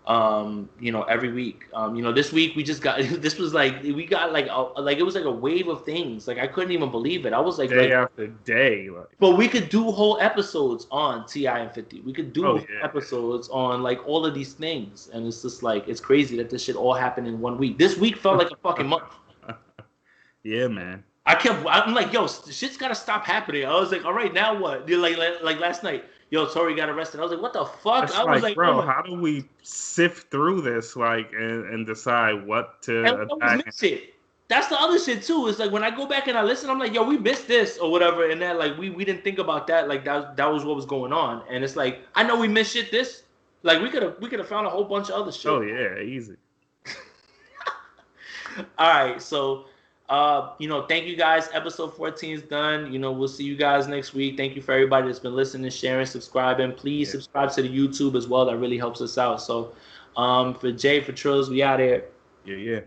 every week. This week we just got it was like a wave of things. Like I couldn't even believe it. I was like day after day. But we could do whole episodes on T.I. and 50. We could do episodes on all of these things, and it's just it's crazy that this shit all happened in 1 week. This week felt like a fucking month. Yeah, man. I'm like, yo, shit's gotta stop happening. I was like, all right, now what? Like last night, yo, Tori got arrested. I was like, what the fuck? I was like, bro, how do we sift through this, and decide what to attack? Shit. That's the other shit too. It's like when I go back and I listen, I'm like, yo, we missed this or whatever, and that we didn't think about that. Like that was what was going on, and it's like I know we missed shit. This we could have found a whole bunch of other shit. Oh yeah, easy. All right, so. Thank you guys. Episode 14 is done. We'll see you guys next week. Thank you for everybody that's been listening, sharing, subscribing. Please subscribe to the YouTube as well. That really helps us out. So, for Jay, for Trills, we out here. Yeah.